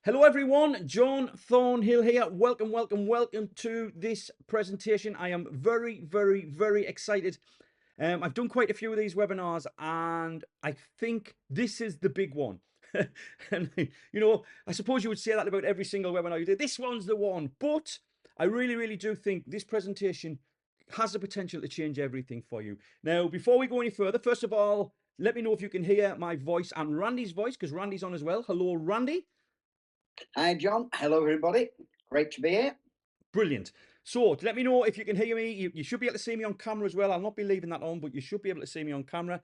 Hello everyone, John Thornhill here. Welcome to this presentation. I am very excited. I've done quite a few of these webinars and I think this is the big one. And I suppose you would say that about every single webinar you do. This one's the one, but I really do think this presentation has the potential to change everything for you. Now, before we go any further, first of all, let me know if you can hear my voice and Randy's voice, because Randy's on as well. Hello, Randy. Hi, John. Hello, everybody. Great to be here. Brilliant. So let me know if you can hear me. You should be able to see me on camera as well. I'll not be leaving that on, but you should be able to see me on camera.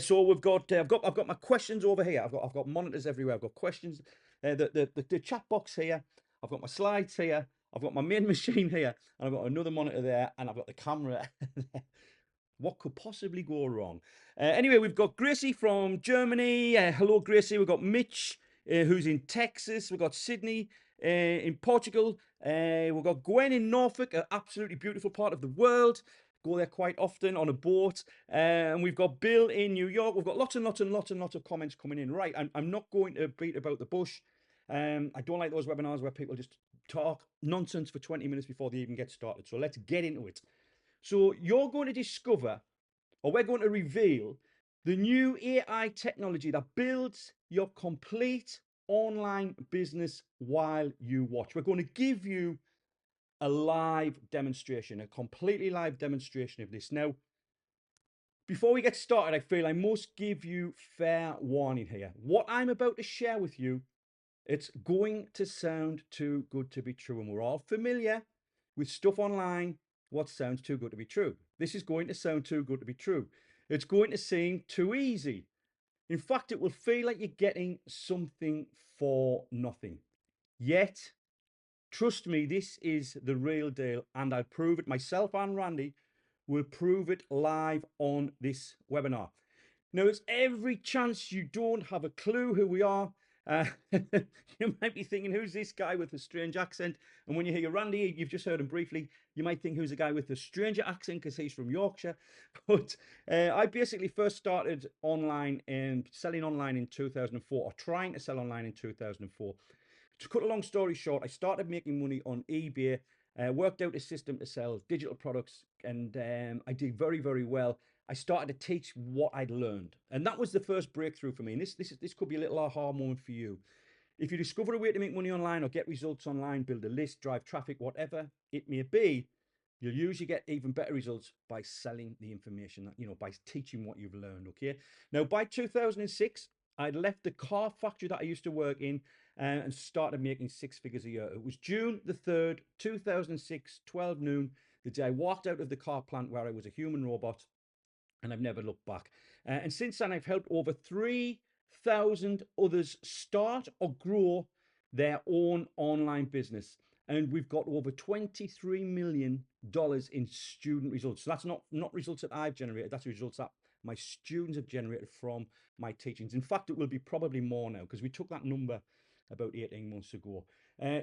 So we've got, I've got my questions over here. I've got monitors everywhere. I've got questions. The chat box here. I've got my slides here. I've got my main machine here, and I've got another monitor there, and I've got the camera there. What could possibly go wrong? Anyway, we've got Gracie from Germany. Hello, Gracie. We've got Mitch, who's in Texas. We've got Sydney in Portugal. We've got Gwen in Norfolk, an absolutely beautiful part of the world. Go there quite often on a boat. And we've got Bill in New York. We've got lots of comments coming in. Right, I'm not going to beat about the bush. I don't like those webinars where people just talk nonsense for 20 minutes before they even get started. So let's get into it. So you're going to discover, or we're going to reveal, the new AI technology that builds your complete online business while you watch. We're going to give you a live demonstration, a completely live demonstration of this. Now, before we get started, I feel I must give you fair warning here. What I'm about to share with you, it's going to sound too good to be true. And we're all familiar with stuff online, what sounds too good to be true. This is going to sound too good to be true. It's going to seem too easy. In fact, it will feel like you're getting something for nothing. Yet, trust me, this is the real deal, and I'll prove it. Myself and Randy will prove it live on this webinar. Now, there's every chance you don't have a clue who we are. You might be thinking, who's this guy with a strange accent? And when you hear Randy, you've just heard him briefly, you might think, who's a guy with a stranger accent because he's from Yorkshire. But I basically first started online and selling online in 2004, or trying to sell online in 2004. To cut a long story short, I started making money on eBay, worked out a system to sell digital products, and I did very well. I started to teach what I'd learned, and that was the first breakthrough for me. And this could be a little aha moment for you. If you discover a way to make money online or get results online, build a list, drive traffic, whatever it may be, you'll usually get even better results by selling the information, by teaching what you've learned. Okay. Now, by 2006, I'd left the car factory that I used to work in and started making six figures a year. It was June the 3rd, 2006, 12 noon, the day I walked out of the car plant where I was a human robot, and I've never looked back. And since then, I've helped over 3,000 others start or grow their own online business. And we've got over $23 million in student results. So that's not results that I've generated, that's results that my students have generated from my teachings. In fact, it will be probably more now because we took that number about 18 months ago.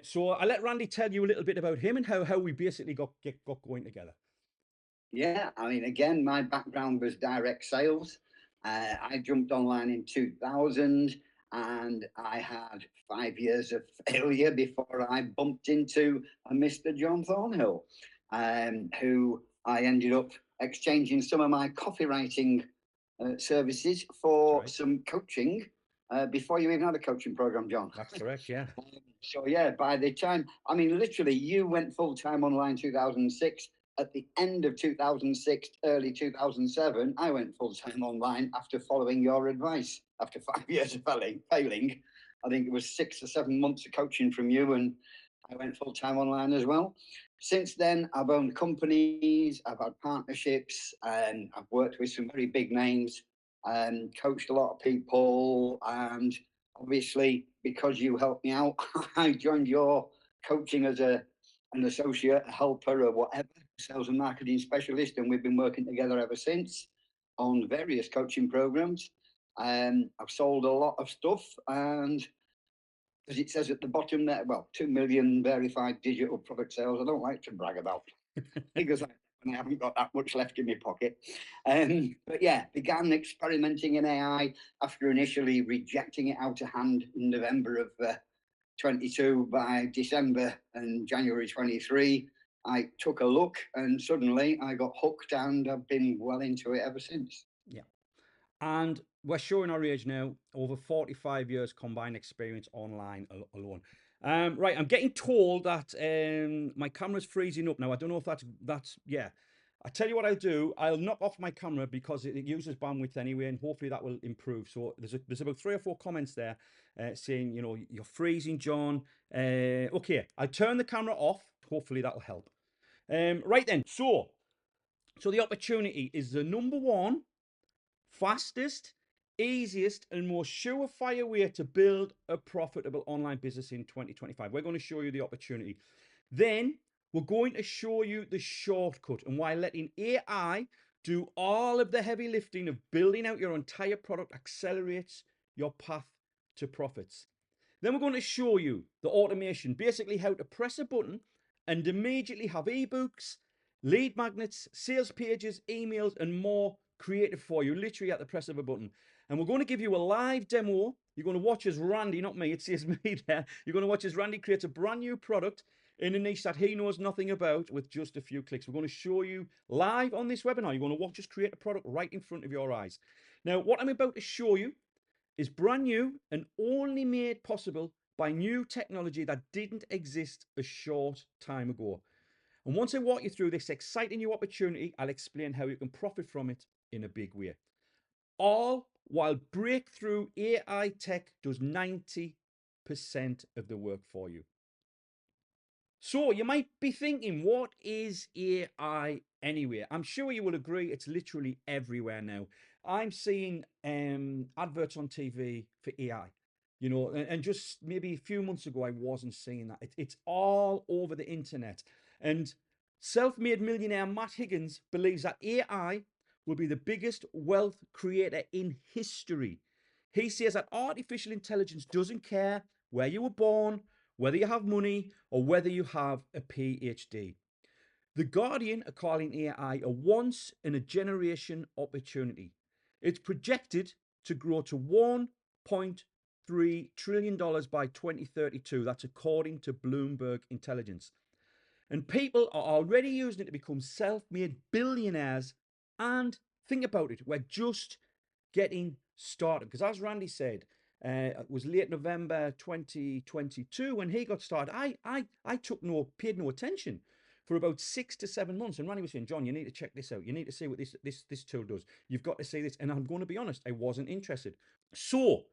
So I'll let Randy tell you a little bit about him and how we basically got going together. Yeah, I mean, again, my background was direct sales. I jumped online in 2000 and I had 5 years of failure before I bumped into a Mr. John Thornhill, who I ended up exchanging some of my copywriting services for some coaching before you even had a coaching program, John. That's correct, yeah. So yeah, by the time, I mean, literally, you went full-time online 2006. At the end of 2006, early 2007, I went full-time online after following your advice. After 5 years of failing, I think it was 6 or 7 months of coaching from you, and I went full-time online as well. Since then, I've owned companies, I've had partnerships, and I've worked with some very big names, and coached a lot of people, and obviously, because you helped me out, I joined your coaching as an associate, a helper, or whatever, sales and marketing specialist, and we've been working together ever since on various coaching programs. I've sold a lot of stuff, and as it says at the bottom there, well, 2 million verified digital product sales. I don't like to brag about figures like that when I haven't got that much left in my pocket. But yeah, began experimenting in AI after initially rejecting it out of hand in November of 22 by December and January 23. I took a look and suddenly I got hooked and I've been well into it ever since. Yeah. And we're showing our age now, over 45 years combined experience online alone. Right, I'm getting told that my camera's freezing up now. I don't know if that's yeah. I tell you what I'll do. I'll knock off my camera because it uses bandwidth anyway, and hopefully that will improve. So there's about 3 or 4 comments there saying, you know, you're freezing, John. Okay, I'll turn the camera off. Hopefully that'll help. Right then, so the opportunity is the number one fastest, easiest, and most surefire way to build a profitable online business in 2025. We're going to show you the opportunity. Then we're going to show you the shortcut and why letting AI do all of the heavy lifting of building out your entire product accelerates your path to profits. Then we're going to show you the automation, basically how to press a button and immediately have ebooks, lead magnets, sales pages, emails, and more created for you, literally at the press of a button. And we're going to give you a live demo. You're going to watch as Randy, not me, it says me there. You're going to watch as Randy creates a brand new product in a niche that he knows nothing about with just a few clicks. We're going to show you live on this webinar. You're going to watch us create a product right in front of your eyes. Now, what I'm about to show you is brand new and only made possible by new technology that didn't exist a short time ago. And once I walk you through this exciting new opportunity, I'll explain how you can profit from it in a big way. All while breakthrough AI tech does 90% of the work for you. So you might be thinking, what is AI anyway? I'm sure you will agree it's literally everywhere now. I'm seeing adverts on TV for AI, you know, and just maybe a few months ago, I wasn't seeing that. It's all over the internet. And self-made millionaire Matt Higgins believes that AI will be the biggest wealth creator in history. He says that artificial intelligence doesn't care where you were born, whether you have money, or whether you have a PhD. The Guardian are calling AI a once in a generation opportunity. It's projected to grow to $1.3 trillion by 2032. That's according to Bloomberg Intelligence. And people are already using it to become self-made billionaires. And think about it, we're just getting started. Because as Randy said, it was late November 2022 when he got started. I paid no attention for about 6 to 7 months. And Randy was saying, John, you need to check this out. You need to see what this tool does. You've got to see this. And I'm going to be honest, I wasn't interested. So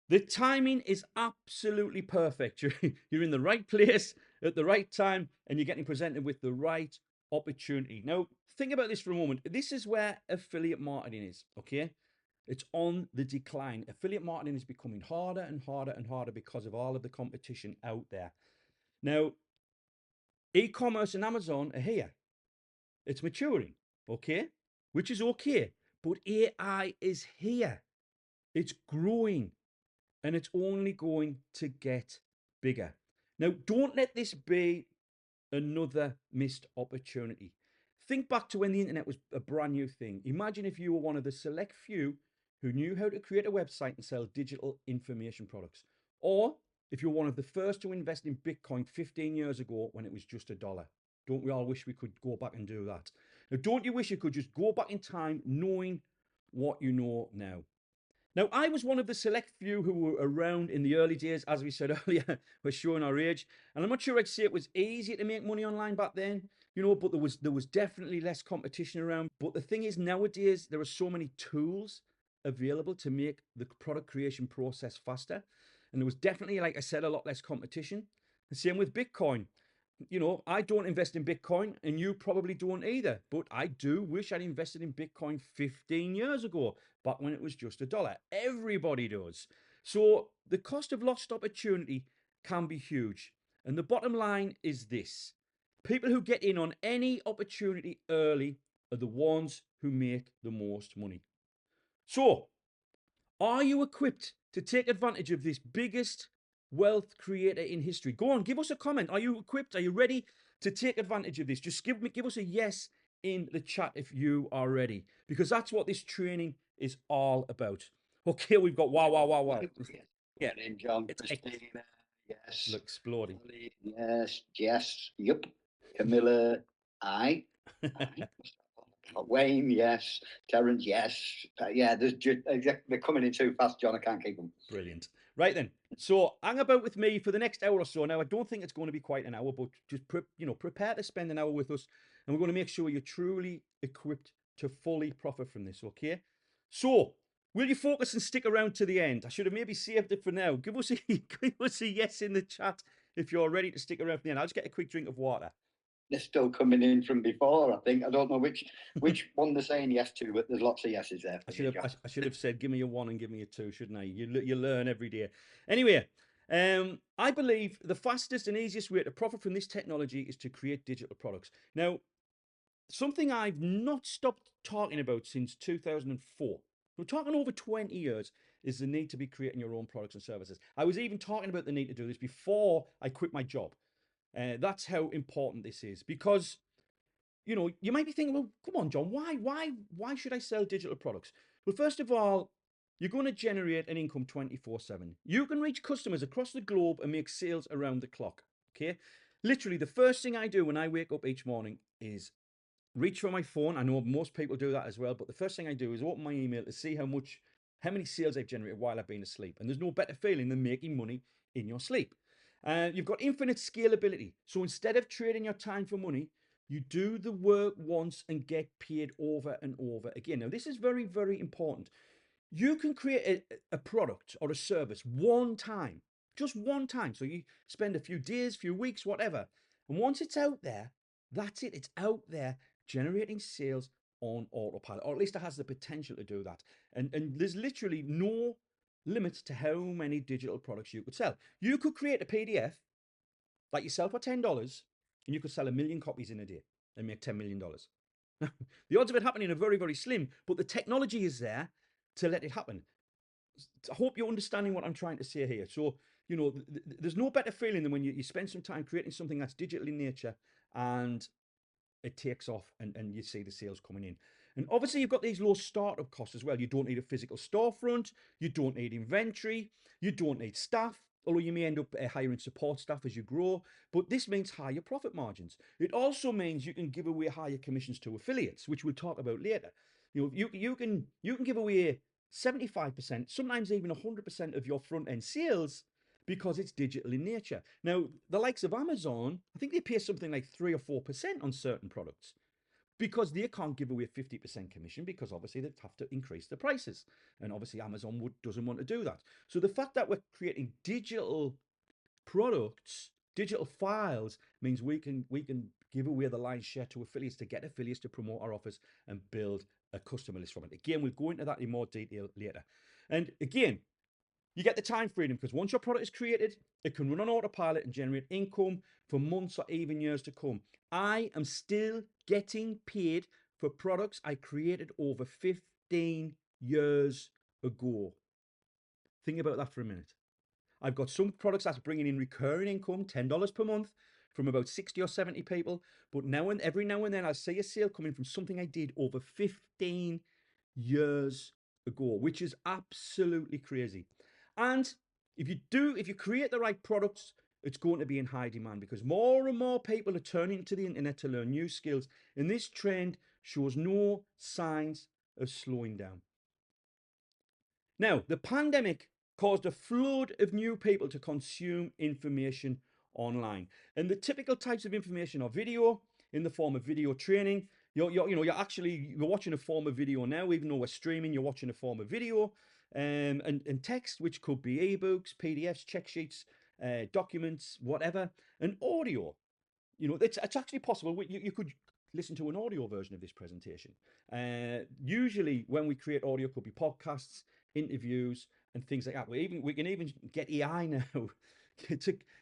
the timing is absolutely perfect. You're in the right place at the right time, and you're getting presented with the right opportunity. Now, think about this for a moment. This is where affiliate marketing is, okay? It's on the decline. Affiliate marketing is becoming harder and harder and harder because of all of the competition out there. Now, e-commerce and Amazon are here. It's maturing, okay? Which is okay. But AI is here. It's growing. And it's only going to get bigger. Now, don't let this be another missed opportunity. Think back to when the internet was a brand new thing. Imagine if you were one of the select few who knew how to create a website and sell digital information products. Or if you're one of the first to invest in Bitcoin 15 years ago when it was just $1. Don't we all wish we could go back and do that? Now, don't you wish you could just go back in time knowing what you know now? Now, I was one of the select few who were around in the early days, as we said earlier, we're showing our age. And I'm not sure I'd say it was easy to make money online back then, you know, but there was definitely less competition around. But the thing is, nowadays, there are so many tools available to make the product creation process faster. And there was definitely, like I said, a lot less competition. The same with Bitcoin. You know, I don't invest in Bitcoin and you probably don't either, but I do wish I'd invested in Bitcoin 15 years ago, back when it was just $1. Everybody does. So the cost of lost opportunity can be huge. And the bottom line is this: people who get in on any opportunity early are the ones who make the most money. So, are you equipped to take advantage of this biggest wealth creator in history? Go on, give us a comment. Are you equipped? Are you ready to take advantage of this? Just give us a yes in the chat if you are ready, because that's what this training is all about. Okay, we've got wow. Yeah, Yeah, in John, it's Christina, yes, yes. Look, exploding. Holly, yes. Jess, yup. Camilla, aye. Aye. Wayne, yes. Terence, yes. Yeah, there's just they're coming in too fast, John. I can't keep them. Brilliant. Right then. So hang about with me for the next hour or so. Now, I don't think it's going to be quite an hour, but just prepare to spend an hour with us, and we're going to make sure you're truly equipped to fully profit from this. Okay. So, will you focus and stick around to the end? I should have maybe saved it for now. Give us a give us a yes in the chat if you're ready to stick around for the end. I'll just get a quick drink of water. They're still coming in from before. I think I don't know which one they're saying yes to, but there's lots of yeses there. I For you, John. I should have said, give me a one and give me a two, shouldn't I? You learn every day. Anyway, I believe the fastest and easiest way to profit from this technology is to create digital products. Now, something I've not stopped talking about since 2004. We're talking over 20 years, is the need to be creating your own products and services. I was even talking about the need to do this before I quit my job. That's how important this is, because you might be thinking, well, come on, John, why should I sell digital products? Well, first of all, you're going to generate an income 24/7. You can reach customers across the globe and make sales around the clock. Okay. Literally, the first thing I do when I wake up each morning is reach for my phone. I know most people do that as well, but the first thing I do is open my email to see how many sales I've generated while I've been asleep. And there's no better feeling than making money in your sleep. You've got infinite scalability. So instead of trading your time for money, you do the work once and get paid over and over again. Now, this is very, very important. You can create a product or a service one time, just one time. So you spend a few days, few weeks, whatever. And once it's out there, that's it. It's out there generating sales on autopilot, or at least it has the potential to do that. And there's literally no limit to how many digital products you could sell. You could create a PDF like you sell for $10, and you could sell 1,000,000 copies in a day and make $10 million. The odds of it happening are very, very slim, but the technology is there to let it happen. I hope you're understanding what I'm trying to say here. So, there's no better feeling than when you spend some time creating something that's digital in nature and it takes off and you see the sales coming in. And obviously, you've got these low startup costs as well. You don't need a physical storefront, you don't need inventory, you don't need staff, although you may end up hiring support staff as you grow. But this means higher profit margins. It also means you can give away higher commissions to affiliates, which we'll talk about later. You can give away 75%, sometimes even 100% of your front end sales because it's digital in nature. Now, the likes of Amazon, I think they pay something like 3 or 4% on certain products because they can't give away 50% commission, because obviously they'd have to increase the prices. And obviously Amazon doesn't want to do that. So the fact that we're creating digital products, digital files, means we can give away the lion's share to affiliates, to get affiliates to promote our offers and build a customer list from it. Again, we'll go into that in more detail later. And again, you get the time freedom, because once your product is created, it can run on autopilot and generate income for months or even years to come. I am still getting paid for products I created over 15 years ago. Think about that for a minute. I've got some products that's bringing in recurring income, $10 per month from about 60 or 70 people. But every now and then I see a sale coming from something I did over 15 years ago, which is absolutely crazy. And if you create the right products, it's going to be in high demand, because more and more people are turning to the internet to learn new skills. And this trend shows no signs of slowing down. Now, the pandemic caused a flood of new people to consume information online. And the typical types of information are video, in the form of video training. You're watching a form of video now, even though we're streaming, you're watching a form of video, and text, which could be ebooks, PDFs, check sheets, documents, whatever, and audio. It's actually possible. You could listen to an audio version of this presentation. Usually when we create audio, it could be podcasts, interviews, and things like that. We can even get AI now.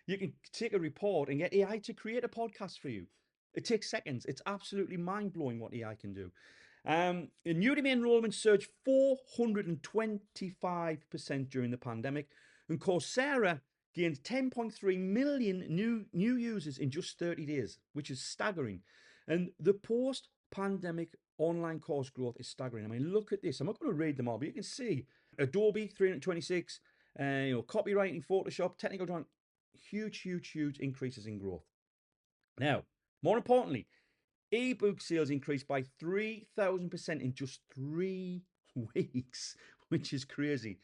You can take a report and get AI to create a podcast for you. It takes seconds. It's absolutely mind-blowing what AI can do. Udemy enrollment surged 425% during the pandemic, and Coursera gained 10.3 million new users in just 30 days, which is staggering. And the post-pandemic online course growth is staggering. I mean, look at this. I'm not going to read them all, but you can see Adobe 326, copywriting, Photoshop, technical drawing, huge, huge, huge increases in growth. Now, more importantly, ebook sales increased by 3,000% in just 3 weeks, which is crazy.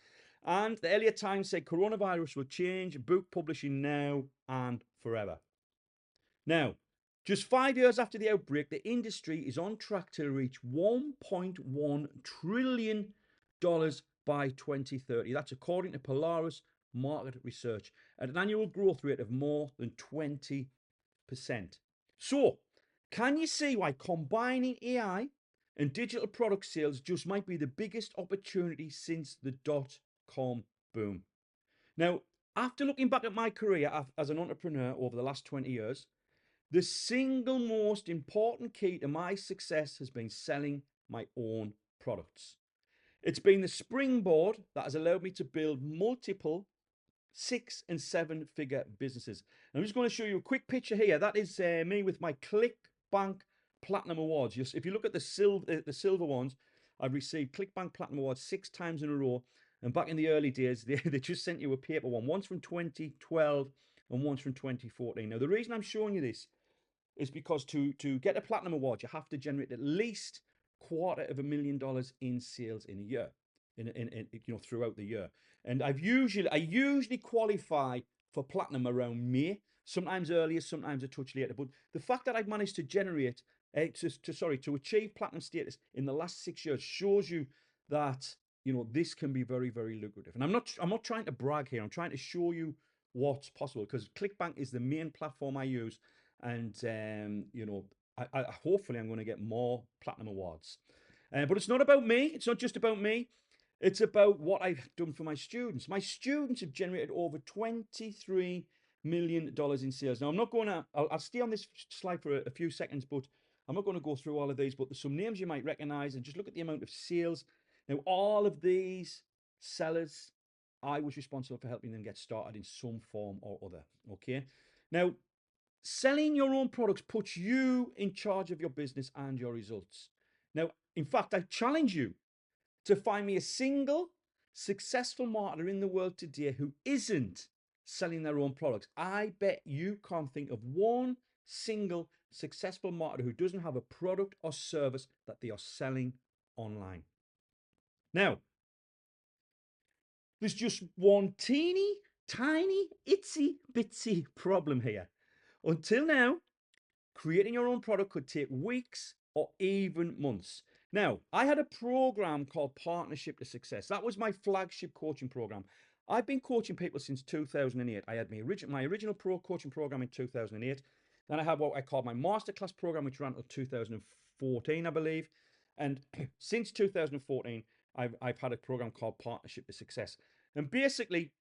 And the Elliott Times said coronavirus will change book publishing now and forever. Now, just 5 years after the outbreak, the industry is on track to reach $1.1 trillion by 2030. That's according to Polaris Market Research, at an annual growth rate of more than 20%. So, can you see why combining AI and digital product sales just might be the biggest opportunity since the dot-com boom? Now, after looking back at my career as an entrepreneur over the last 20 years, the single most important key to my success has been selling my own products. It's been the springboard that has allowed me to build multiple 6- and 7-figure businesses. And I'm just going to show you a quick picture here. That is me with my ClickBank Platinum Awards. If you look at the silver ones, I've received ClickBank Platinum Awards 6 times in a row. And back in the early days, they just sent you a paper one, once from 2012 and once from 2014. Now, the reason I'm showing you this is because to get a platinum award, you have to generate at least $250,000 in sales in a year, throughout the year. And I usually qualify for platinum around May, sometimes earlier, sometimes a touch later. But the fact that I've managed to generate to achieve platinum status in the last 6 years shows you that this can be very, very lucrative. And I'm not trying to brag here. I'm trying to show you what's possible, because ClickBank is the main platform I use. And hopefully I'm going to get more platinum awards. But it's not about me. It's not just about me. It's about what I've done for my students. My students have generated over $23 million in sales. Now, I'm not going to, I'll stay on this slide for a few seconds, but I'm not going to go through all of these, but there's some names you might recognize, and just look at the amount of sales. Now, all of these sellers, I was responsible for helping them get started in some form or other. Okay. Now, selling your own products puts you in charge of your business and your results. Now, in fact, I challenge you to find me a single successful marketer in the world today who isn't selling their own products. I bet you can't think of one single successful marketer who doesn't have a product or service that they are selling online. Now, there's just one teeny, tiny, itsy bitsy problem here. Until now, creating your own product could take weeks or even months. Now, I had a program called Partnership to Success. That was my flagship coaching program. I've been coaching people since 2008. I had my original pro coaching program in 2008. Then I had what I called my masterclass program, which ran until 2014, I believe. And since 2014, I've had a program called Partnership to Success. And basically,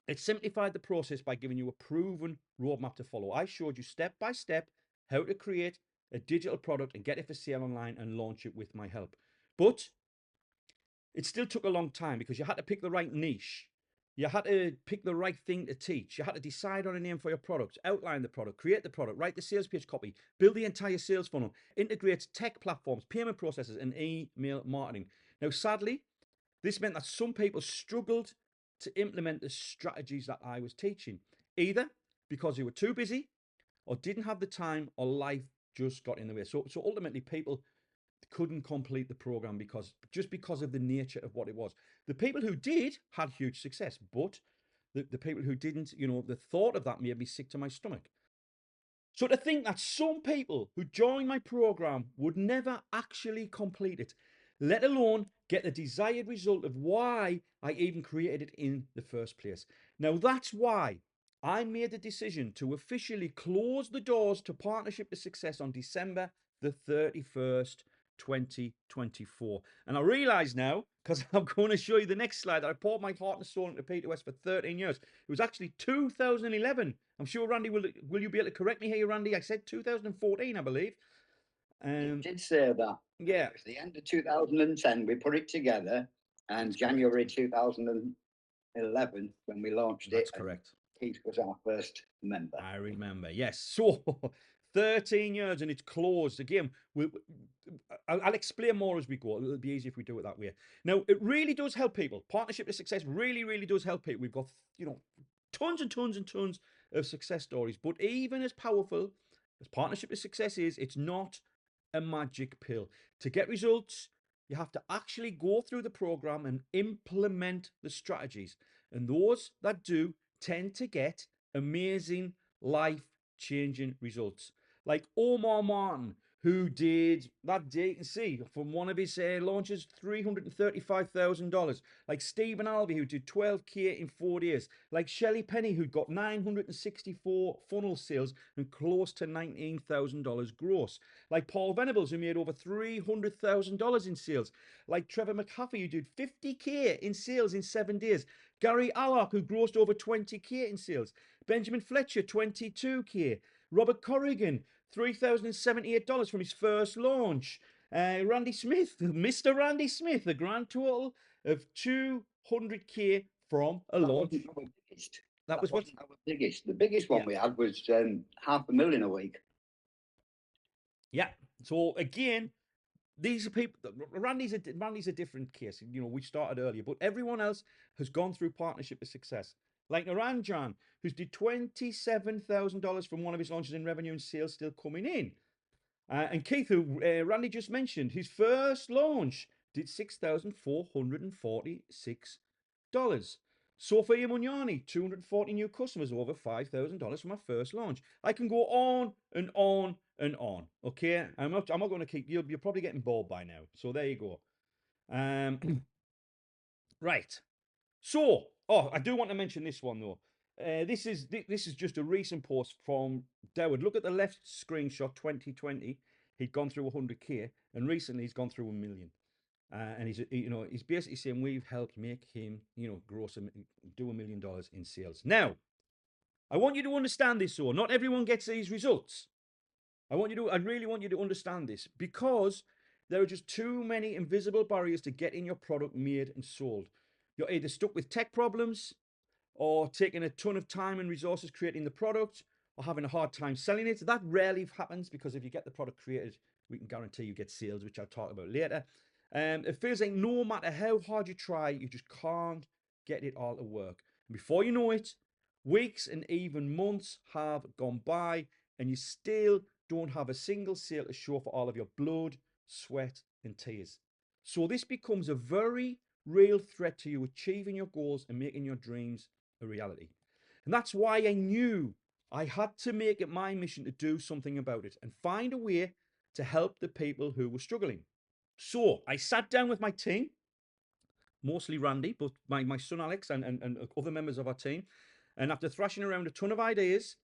it simplified the process by giving you a proven roadmap to follow. I showed you step by step how to create a digital product and get it for sale online and launch it with my help. But it still took a long time, because you had to pick the right niche. You had to pick the right thing to teach. You had to decide on a name for your product, outline the product, create the product, write the sales page copy, build the entire sales funnel, integrate tech platforms, payment processes, and email marketing. Now, sadly, this meant that some people struggled to implement the strategies that I was teaching, either because they were too busy or didn't have the time, or life just got in the way. So ultimately, people couldn't complete the program because of the nature of what it was. The people who did had huge success, but the people who didn't, the thought of that made me sick to my stomach. So to think that some people who joined my program would never actually complete it, let alone get the desired result of why I even created it in the first place. Now, that's why I made the decision to officially close the doors to Partnership to Success on December the 31st, 2024. And I realize now, because I'm going to show you the next slide, that I poured my heart and soul into P2S for 13 years. It was actually 2011. I'm sure, Randy, will you be able to correct me here, Randy? I said 2014, I believe. You did say that. Yeah. It was the end of 2010. We put it together, and January 2011 when we launched it. That's correct. Keith was our first member. I remember, yes. So 13 years and it's closed. Again, I'll explain more as we go. It'll be easier if we do it that way. Now, it really does help people. Partnership to Success really, really does help people. We've got, tons and tons and tons of success stories. But even as powerful as Partnership of Success is, it's not a magic pill. To get results, you have to actually go through the program and implement the strategies. And those that do tend to get amazing, life changing results. Like Omar Martin, who did that day, you can see from one of his launches, $335,000. Like Stephen Alvey, who did 12K in 4 days. Like Shelley Penny, who got 964 funnel sales and close to $19,000 gross. Like Paul Venables, who made over $300,000 in sales. Like Trevor McAfee, who did 50K in sales in 7 days. Gary Allock, who grossed over 20K in sales. Benjamin Fletcher, 22K. Robert Corrigan, $3,078 from his first launch. Randy Smith, Mr. Randy Smith, a grand total of 200K from a launch. That was wasn't our biggest. The biggest one we had was $500,000 a week. Yeah. So again, these are people. Randy's a different case. You know, we started earlier, but everyone else has gone through Partnership of Success. Like Naranjan, who's did $27,000 from one of his launches in revenue and sales still coming in. And Keith, who Randy just mentioned, his first launch did $6,446. Sophia Mugnani, 240 new customers, over $5,000 from my first launch. I can go on and on and on. Okay, I'm not going to keep. You're probably getting bored by now. So there you go. Right. So, I do want to mention this one though. This is just a recent post from Dowd. Look at the left screenshot, 2020. He'd gone through 100K, and recently he's gone through 1 million. And he's basically saying we've helped make him, do $1 million in sales. Now, I want you to understand this though. Not everyone gets these results. I really want you to understand this, because there are just too many invisible barriers to getting your product made and sold. You're either stuck with tech problems, or taking a ton of time and resources creating the product, or having a hard time selling it. That rarely happens, because if you get the product created, we can guarantee you get sales, which I'll talk about later. It feels like no matter how hard you try, you just can't get it all to work. And before you know it, weeks and even months have gone by, and you still don't have a single sale to show for all of your blood, sweat, and tears. So this becomes a very real threat to you achieving your goals and making your dreams a reality. And that's why I knew I had to make it my mission to do something about it and find a way to help the people who were struggling. So I sat down with my team, mostly Randy, but my son Alex and other members of our team. And after thrashing around a ton of ideas,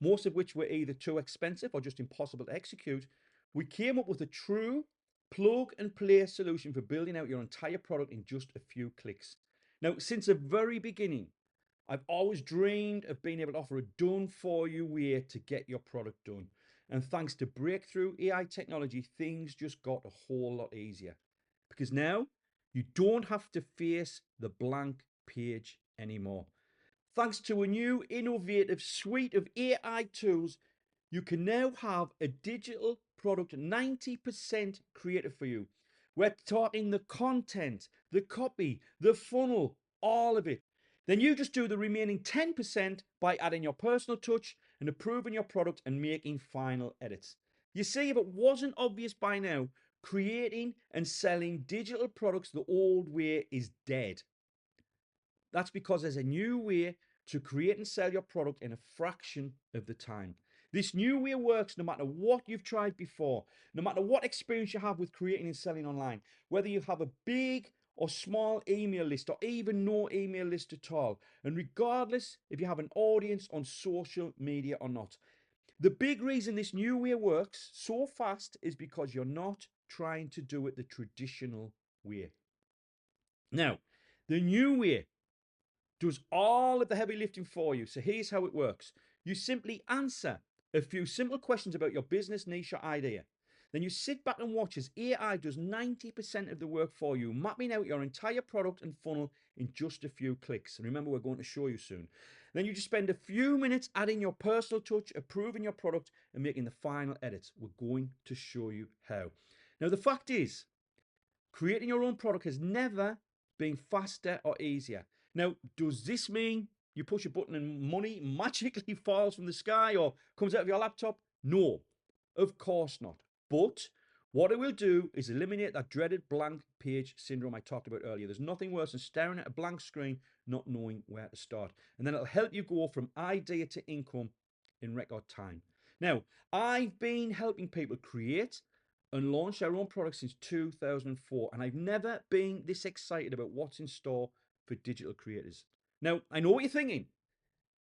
most of which were either too expensive or just impossible to execute, we came up with a true plug and play solution for building out your entire product in just a few clicks. Now, since the very beginning, I've always dreamed of being able to offer a done for you way to get your product done. And thanks to breakthrough AI technology, things just got a whole lot easier. Because now you don't have to face the blank page anymore. Thanks to a new innovative suite of AI tools, you can now have a digital product 90% created for you. We're talking the content, the copy, the funnel, all of it. Then you just do the remaining 10% by adding your personal touch and improving your product and making final edits. You see, if it wasn't obvious by now, creating and selling digital products the old way is dead. That's because there's a new way to create and sell your product in a fraction of the time. This new way works no matter what you've tried before, no matter what experience you have with creating and selling online, whether you have a big or small email list or even no email list at all, and regardless if you have an audience on social media or not. The big reason this new way works so fast is because you're not trying to do it the traditional way. Now, the new way does all of the heavy lifting for you. So here's how it works. You simply answer a few simple questions about your business niche or idea. Then you sit back and watch as AI does 90% of the work for you, mapping out your entire product and funnel in just a few clicks. And remember, we're going to show you soon. Then you just spend a few minutes adding your personal touch, approving your product, and making the final edits. We're going to show you how. Now, the fact is, creating your own product has never been faster or easier. Now, does this mean you push a button and money magically falls from the sky or comes out of your laptop? No, of course not. But what it will do is eliminate that dreaded blank page syndrome I talked about earlier. There's nothing worse than staring at a blank screen, not knowing where to start. And then it'll help you go from idea to income in record time. Now, I've been helping people create and launch their own products since 2004, and I've never been this excited about what's in store for digital creators. Now, I know what you're thinking.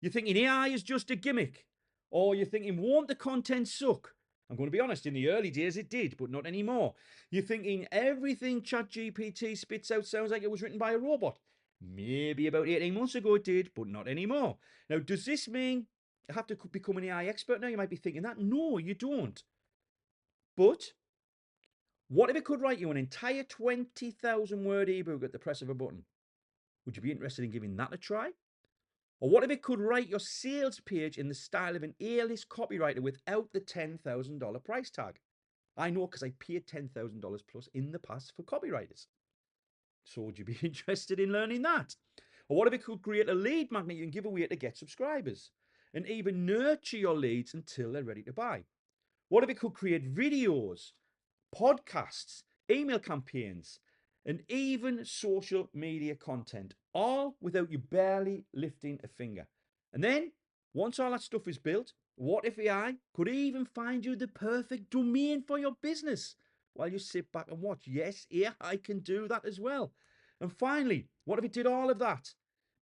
You're thinking AI is just a gimmick, or you're thinking, won't the content suck? I'm going to be honest, in the early days it did, but not anymore. You're thinking everything ChatGPT spits out sounds like it was written by a robot. Maybe about 18 months ago it did, but not anymore. Now, does this mean you have to become an AI expert now? You might be thinking that. No, you don't. But what if it could write you an entire 20,000 word ebook at the press of a button? Would you be interested in giving that a try? Or what if it could write your sales page in the style of an A-list copywriter without the $10,000 price tag? I know because I paid $10,000 plus in the past for copywriters. So would you be interested in learning that? Or what if it could create a lead magnet you can give away to get subscribers and even nurture your leads until they're ready to buy? What if it could create videos, podcasts, email campaigns, and even social media content, all without you barely lifting a finger? And then, once all that stuff is built, what if AI could even find you the perfect domain for your business while you sit back and watch? Yes, AI can do that as well. And finally, what if it did all of that?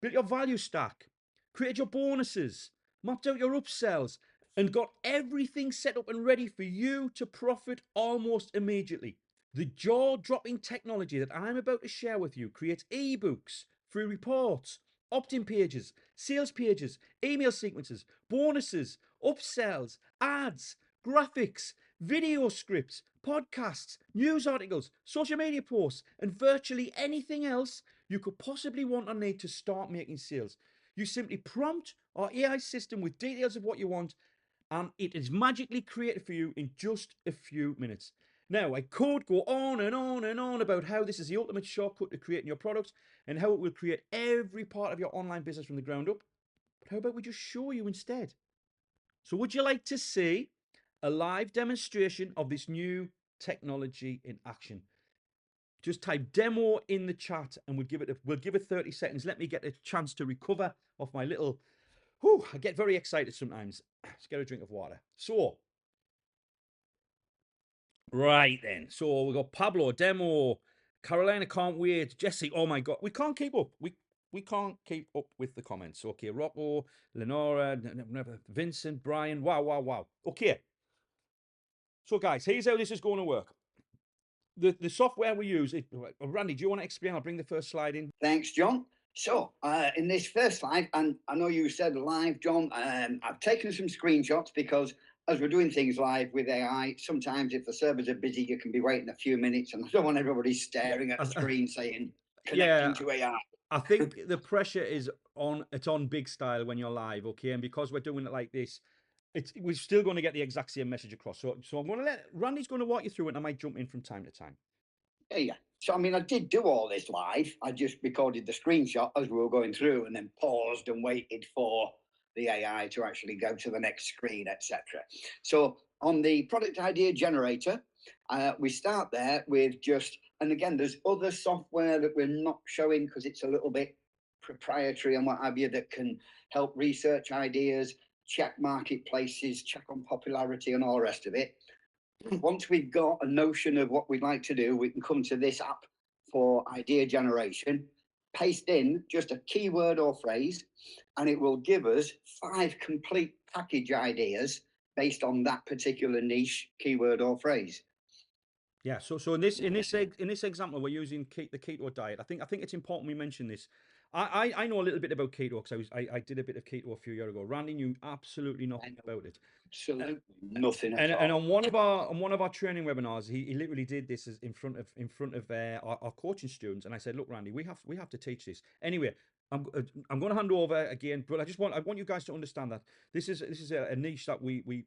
Built your value stack, created your bonuses, mapped out your upsells, and got everything set up and ready for you to profit almost immediately. The jaw-dropping technology that I'm about to share with you creates ebooks, free reports, opt-in pages, sales pages, email sequences, bonuses, upsells, ads, graphics, video scripts, podcasts, news articles, social media posts, and virtually anything else you could possibly want or need to start making sales. You simply prompt our AI system with details of what you want, and it is magically created for you in just a few minutes. Now, I could go on and on and on about how this is the ultimate shortcut to creating your products and how it will create every part of your online business from the ground up. But how about we just show you instead? So would you like to see a live demonstration of this new technology in action? Just type demo in the chat and we'll give it 30 seconds. Let me get a chance to recover off my little, I get very excited sometimes. Let's get a drink of water. So, right then. So we've got Pablo, demo, Carolina can't wait, Jesse, oh my God, we can't keep up. We can't keep up with the comments. Okay, Rocco, Lenora, Vincent, Brian, wow. Okay. So guys, here's how this is going to work. The software we use, Randy, do you want to explain? I'll bring the first slide in. Thanks, John. So in this first slide, and I know you said live, John, I've taken some screenshots because as we're doing things live with AI, sometimes if the servers are busy, you can be waiting a few minutes and I don't want everybody staring at the screen saying, connecting to AI. I think the pressure is on, it's on big style when you're live, okay? And because we're doing it like this, we're still going to get the exact same message across. So I'm going to Randy's going to walk you through it and I might jump in from time to time. Yeah. So, I mean, I did do all this live. I just recorded the screenshot as we were going through and then paused and waited for the AI to actually go to the next screen, etc. So on the product idea generator, we start there with just, and again, there's other software that we're not showing because it's a little bit proprietary and what have you that can help research ideas, check marketplaces, check on popularity and all the rest of it. Once we've got a notion of what we'd like to do, we can come to this app for idea generation, paste in just a keyword or phrase, and it will give us 5 complete package ideas based on that particular niche keyword or phrase. Yeah. So in this example, we're using the keto diet. I think it's important we mention this. I know a little bit about keto because I did a bit of keto a few years ago. Randy knew absolutely nothing about it. Absolutely nothing at all. And on one of our training webinars, he literally did this in front of our coaching students, and I said, "Look, Randy, we have to teach this." Anyway, I'm going to hand over again, but I want you guys to understand that this is a niche that we're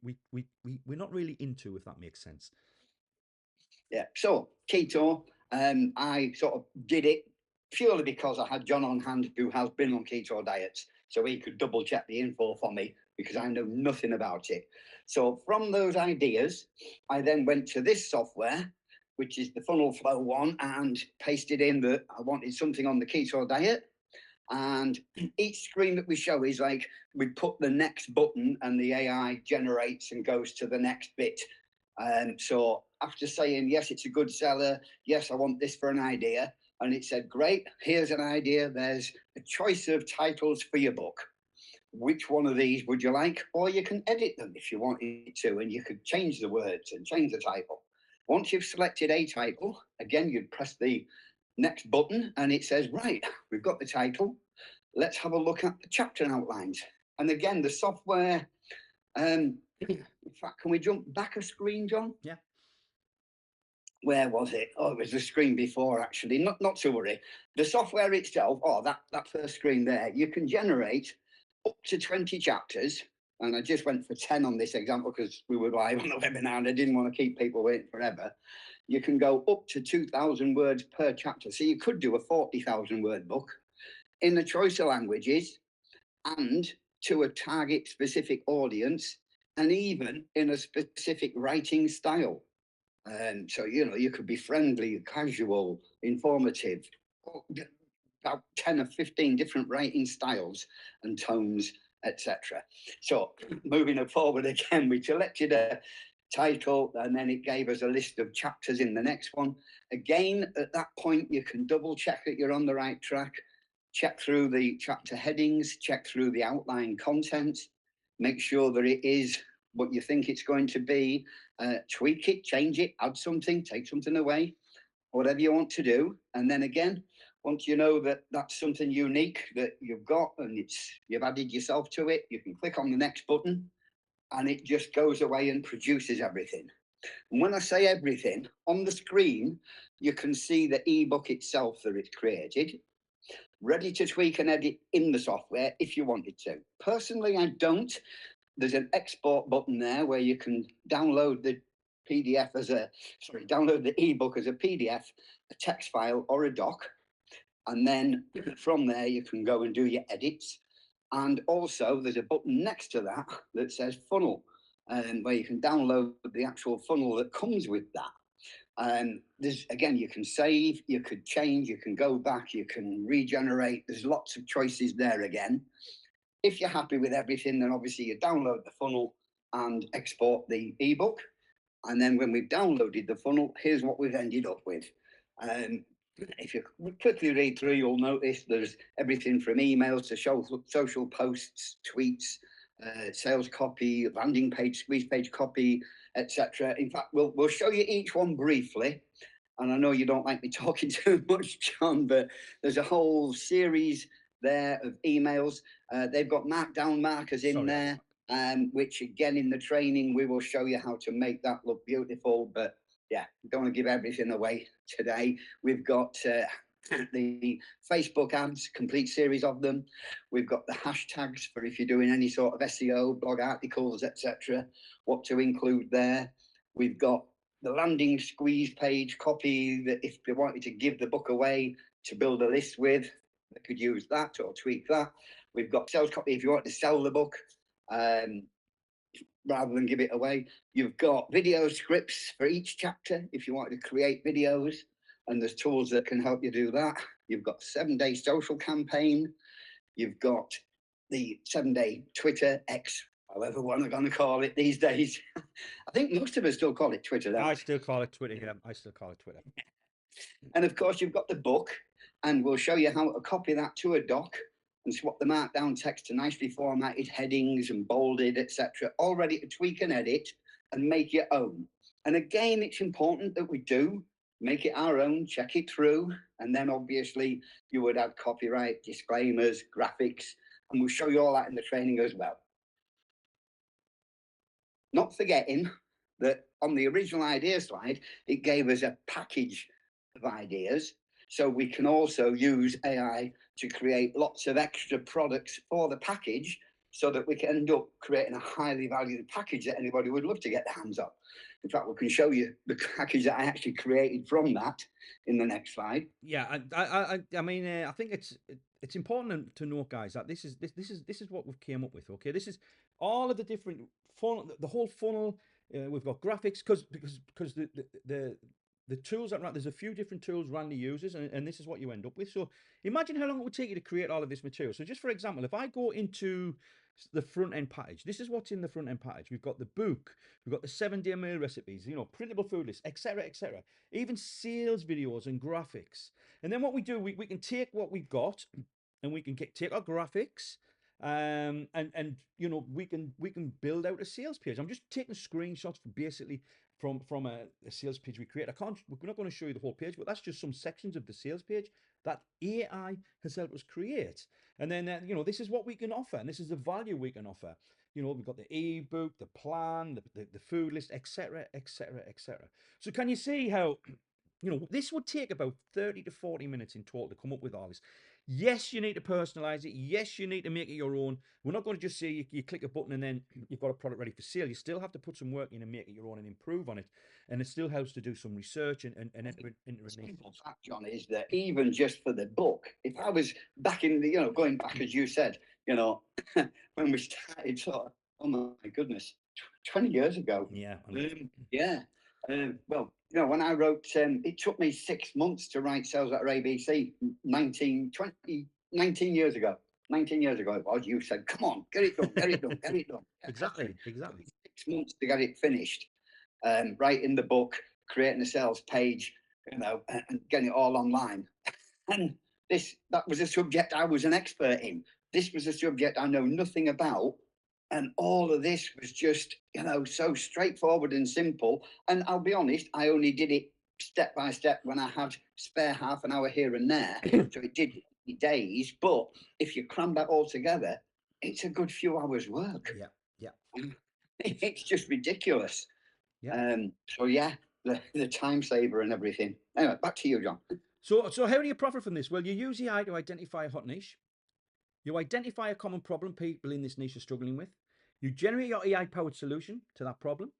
not really into, if that makes sense. Yeah. So keto, I sort of did it purely because I had John on hand who has been on keto diets. so he could double check the info for me because I know nothing about it. So from those ideas, I then went to this software, which is the funnel flow one, and pasted in that I wanted something on the keto diet. And each screen that we show is like we put the next button and the AI generates and goes to the next bit. So after saying, yes, it's a good seller, yes, I want this for an idea, and it said, great, here's an idea. There's a choice of titles for your book. Which one of these would you like? Or you can edit them if you wanted to, and you could change the words and change the title. Once you've selected a title, again, you'd press the next button and it says, right, we've got the title. Let's have a look at the chapter outlines. And again, the software, in fact, can we jump back a screen, John? Yeah. Where was it? Oh, it was the screen before, actually. Not to worry. The software itself, that first screen there, you can generate up to 20 chapters. And I just went for 10 on this example because we were live on the webinar and I didn't want to keep people waiting forever. You can go up to 2,000 words per chapter. So you could do a 40,000 word book in the choice of languages and to a target specific audience and even in a specific writing style. So, you could be friendly, casual, informative, about 10 or 15 different writing styles and tones, etc. So moving it forward again, we selected a title and then it gave us a list of chapters in the next one. Again, at that point, you can double check that you're on the right track, check through the chapter headings, check through the outline content, make sure that it is what you think it's going to be, tweak it, change it, add something, take something away, whatever you want to do. And then again, once you know that that's something unique that you've got and you've added yourself to it, you can click on the next button and it just goes away and produces everything. And when I say everything, on the screen, you can see the ebook itself that it's created, ready to tweak and edit in the software if you wanted to. Personally, I don't. There's an export button there where you can download the PDF download the ebook as a PDF, a text file or a doc. And then from there, you can go and do your edits. And also there's a button next to that that says funnel, where you can download the actual funnel that comes with that. There's, again, you can save, you could change, you can go back, you can regenerate. There's lots of choices there again. If you're happy with everything, then obviously you download the funnel and export the ebook. And then when we've downloaded the funnel, here's what we've ended up with. If you quickly read through, you'll notice there's everything from emails to social posts, tweets, sales copy, landing page, squeeze page copy, etc. In fact, we'll show you each one briefly. And I know you don't like me talking too much, John, but there's a whole series there of emails. They've got markdown markers in there, which again in the training we will show you how to make that look beautiful. But yeah, don't want to give everything away today. We've got the Facebook ads, complete series of them. We've got the hashtags for if you're doing any sort of SEO, blog articles, etc. What to include there. We've got the landing squeeze page copy that if they wanted to give the book away to build a list with, they could use that or tweak that. We've got sales copy if you want to sell the book rather than give it away. You've got video scripts for each chapter if you want to create videos, and there's tools that can help you do that. You've got 7-day social campaign. You've got the 7-day Twitter, X, however one are going to call it these days. I think most of us still call it Twitter. I still call it Twitter. Yeah, I still call it Twitter. And of course, you've got the book, and we'll show you how to copy that to a doc and swap the markdown text to nicely formatted headings and bolded, etc., all ready to tweak and edit and make your own. And again, it's important that we do make it our own, check it through, and then obviously you would add copyright, disclaimers, graphics, and we'll show you all that in the training as well. Not forgetting that on the original idea slide, it gave us a package of ideas. So we can also use AI to create lots of extra products for the package so that we can end up creating a highly valued package that anybody would love to get their hands on. In fact, we can show you the package that I actually created from that in the next slide. Yeah, I mean, I think it's important to note, guys, that this is what we've came up with. Okay, this is all of the different funnel, the whole funnel. We've got graphics because the tools that there's a few different tools Randy uses, and this is what you end up with. So imagine how long it would take you to create all of this material. So just for example, if I go into the front end package, this is what's in the front end package. We've got the book, we've got the 7-day meal recipes, printable food lists, etc., etc. Even sales videos and graphics. And then what we do, we can take what we've got, and we can take our graphics, and we can build out a sales page. I'm just taking screenshots basically from a sales page we create. We're not going to show you the whole page, but that's just some sections of the sales page that AI has helped us create. And then this is what we can offer, and this is the value we can offer. We've got the ebook, the plan, the food list, etc., etc., etc. So can you see how this would take about 30 to 40 minutes in total to come up with all this. Yes, you need to personalize it. Yes, you need to make it your own. We're not going to just say you click a button and then you've got a product ready for sale. You still have to put some work in and make it your own and improve on it. And it still helps to do some research and enter into the simple fact, John, is that even just for the book, if I was back in the, going back, as you said, when we started, sort of, oh my goodness, 20 years ago. Yeah. Well, when I wrote, it took me 6 months to write Sales Letter ABC, 19 years ago. 19 years ago it was. You said, come on, get it done, get it done, get it done. Exactly. 6 months to get it finished. Writing the book, creating a sales page, and getting it all online. And that was a subject I was an expert in. This was a subject I know nothing about. And all of this was just, so straightforward and simple. And I'll be honest, I only did it step by step when I had spare half an hour here and there. So it did days. But if you cram that all together, it's a good few hours work. Yeah. It's just ridiculous. Yeah. So yeah, the time saver and everything. Anyway, back to you, John. So how do you profit from this? Well, you use AI to identify a hot niche. You identify a common problem people in this niche are struggling with. You generate your AI-powered solution to that problem.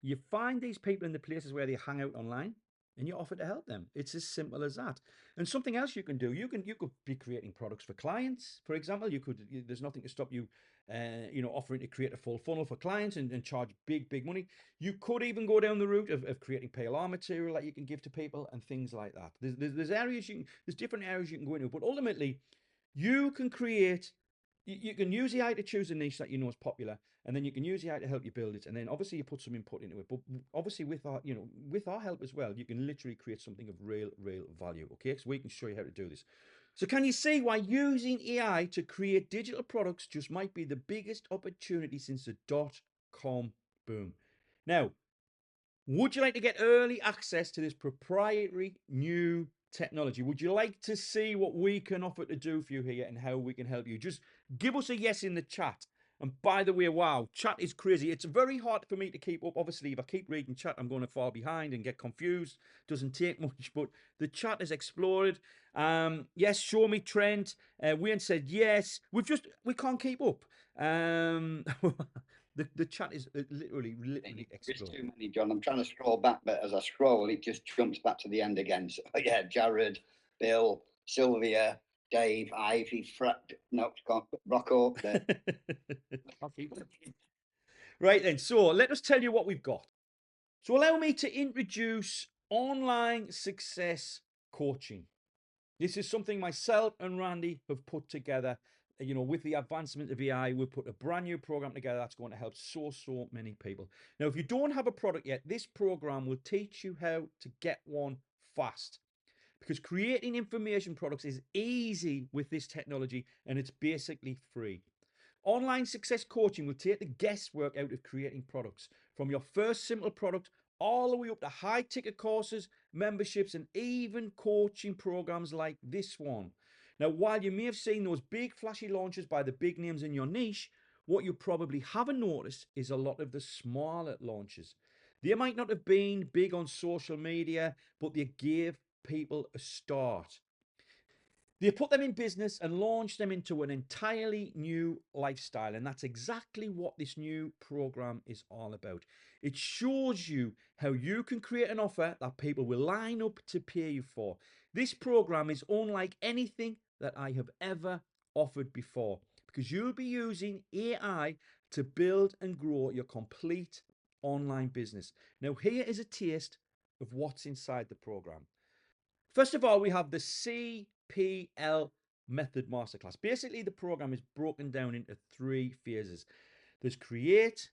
You find these people in the places where they hang out online, and you offer to help them. It's as simple as that. And something else you can do, you could be creating products for clients. For example, there's nothing to stop you, offering to create a full funnel for clients and charge big money. You could even go down the route of creating PLR material that you can give to people and things like that. There's different areas you can go into, but ultimately, you can use AI to choose a niche that you know is popular, and then you can use AI to help you build it. And then obviously you put some input into it, but obviously with our help as well, you can literally create something of real value. Okay, so we can show you how to do this. So can you see why using AI to create digital products just might be the biggest opportunity since the .com boom? Now, would you like to get early access to this proprietary new technology? Would you like to see what we can offer to do for you here and how we can help you? Just give us a yes in the chat. And by the way, wow, chat is crazy. It's very hard for me to keep up. Obviously, if I keep reading chat, I'm going to fall behind and get confused. Doesn't take much, but the chat has exploded. Yes, show me Trent. Wayne said yes. We can't keep up. The chat is literally There's exploding. too many, John. I'm trying to scroll back, but as I scroll, it just jumps back to the end again. So yeah, Jared, Bill, Sylvia, Dave, Ivy, Rocco. Right then, so let us tell you what we've got. So allow me to introduce online success coaching. This is something myself and Randy have put together. With the advancement of AI, we've put a brand new program together that's going to help so many people. Now, if you don't have a product yet, this program will teach you how to get one fast. Because creating information products is easy with this technology, and it's basically free. Online success coaching will take the guesswork out of creating products, from your first simple product all the way up to high ticket courses, memberships, and even coaching programs like this one. Now, while you may have seen those big flashy launches by the big names in your niche, what you probably haven't noticed is a lot of the smaller launches. They might not have been big on social media, but they gave people a start. They put them in business and launched them into an entirely new lifestyle. And that's exactly what this new program is all about. It shows you how you can create an offer that people will line up to pay you for. This program is unlike anything that I have ever offered before, because you'll be using AI to build and grow your complete online business. Now, here is a taste of what's inside the program. First of all, we have the CPL Method Masterclass. Basically, the program is broken down into 3 phases. There's create,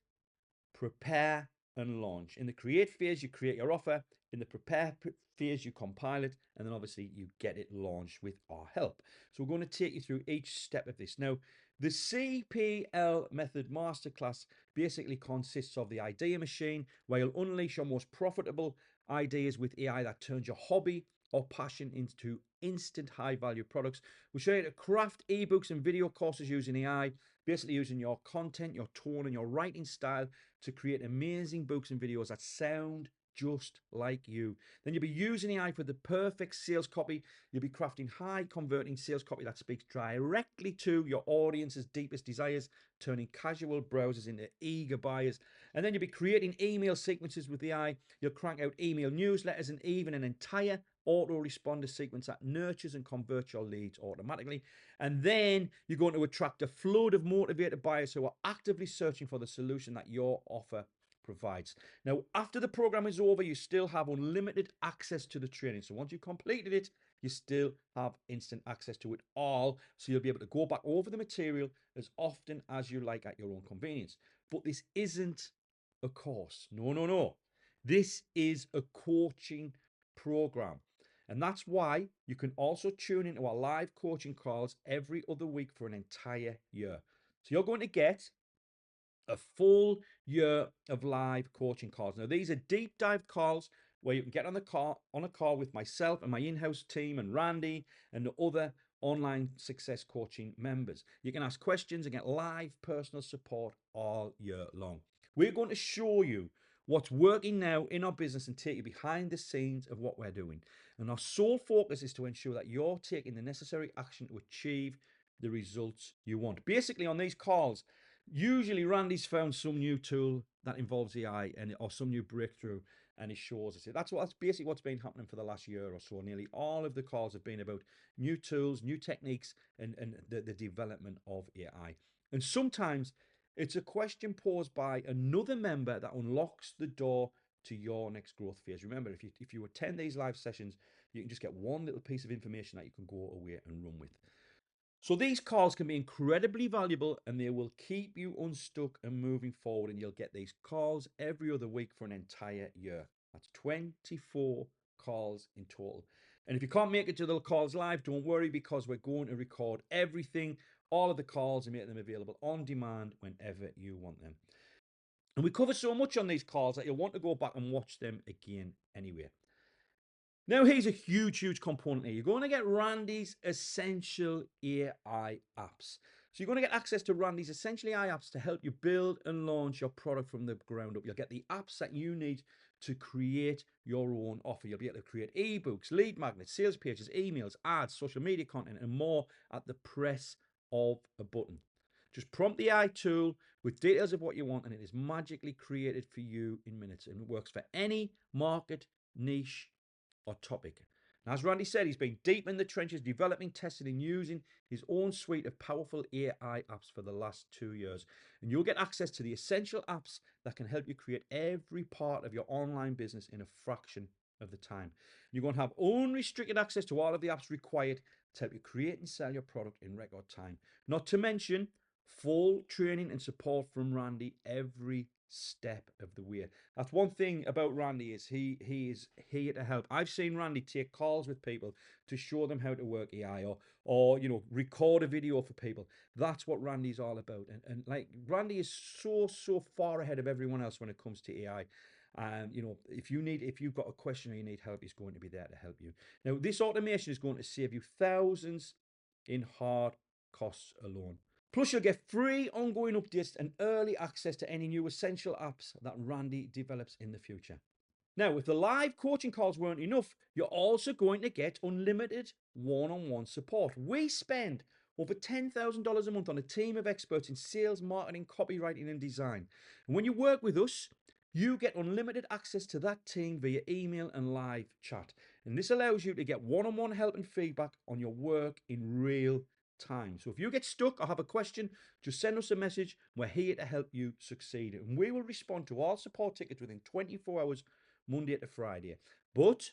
prepare, and launch. In the create phase, you create your offer. In the prepare phase, you compile it. And then obviously you get it launched with our help. So we're going to take you through each step of this. Now, the CPL Method Masterclass basically consists of the idea machine, where you'll unleash your most profitable ideas with AI that turns your hobby or passion into instant high value products. We'll show you how to craft ebooks and video courses using AI, basically using your content, your tone, and your writing style to create amazing books and videos that sound just like you. Then you'll be using AI for the perfect sales copy. You'll be crafting high converting sales copy that speaks directly to your audience's deepest desires, turning casual browsers into eager buyers. And then you'll be creating email sequences with AI. You'll crank out email newsletters and even an entire autoresponder sequence that nurtures and converts your leads automatically. And then you're going to attract a flood of motivated buyers who are actively searching for the solution that your offer provides. Now, after the program is over, you still have unlimited access to the training. So once you've completed it, you still have instant access to it all. So you'll be able to go back over the material as often as you like at your own convenience. But this isn't a course. No, no, no. This is a coaching program. And that's why you can also tune into our live coaching calls every other week for an entire year. So you're going to get a full year of live coaching calls. Now, these are deep dive calls where you can get on a call with myself and my in-house team and Randy and the other online success coaching members. You can ask questions and get live personal support all year long. We're going to show you what's working now in our business and take you behind the scenes of what we're doing. And our sole focus is to ensure that you're taking the necessary action to achieve the results you want. Basically, on these calls, usually Randy's found some new tool that involves AI or some new breakthrough, and he shows us it. That's basically what's been happening for the last year or so. Nearly all of the calls have been about new tools, new techniques, and the development of AI. And sometimes it's a question posed by another member that unlocks the door to your next growth phase. Remember, if you attend these live sessions, you can just get one little piece of information that you can go away and run with. So these calls can be incredibly valuable, and they will keep you unstuck and moving forward. And you'll get these calls every other week for an entire year. That's 24 calls in total. And if you can't make it to the calls live, don't worry, because we're going to record everything, all of the calls, and make them available on demand whenever you want them. And we cover so much on these calls that you'll want to go back and watch them again anyway. Now, here's a huge component here. You're going to get Randy's Essential AI apps. So you're going to get access to Randy's Essential AI apps to help you build and launch your product from the ground up. You'll get the apps that you need to create your own offer. You'll be able to create ebooks, lead magnets, sales pages, emails, ads, social media content, and more at the press of a button. Just prompt the AI tool with details of what you want, and it is magically created for you in minutes. And it works for any market, niche, or topic. And as Randy said, he's been deep in the trenches, developing, testing, and using his own suite of powerful AI apps for the last 2 years. And you'll get access to the essential apps that can help you create every part of your online business in a fraction of the time. You're going to have unrestricted access to all of the apps required to help you create and sell your product in record time. Not to mention full training and support from Randy every step of the way. That's one thing about Randy, is he is here to help. I've seen Randy take calls with people to show them how to work AI, or record a video for people. That's what Randy's all about. And like, Randy is so far ahead of everyone else when it comes to AI. If you've got a question or you need help, he's going to be there to help you. Now, this automation is going to save you thousands in hard costs alone. Plus, you'll get free ongoing updates and early access to any new essential apps that Randy develops in the future. Now, if the live coaching calls weren't enough, you're also going to get unlimited one-on-one support. We spend over $10,000 a month on a team of experts in sales, marketing, copywriting, and design. And when you work with us, you get unlimited access to that team via email and live chat. And this allows you to get one-on-one help and feedback on your work in real time. So if you get stuck or have a question, just send us a message. We're here to help you succeed. And we will respond to all support tickets within 24 hours, Monday to Friday. But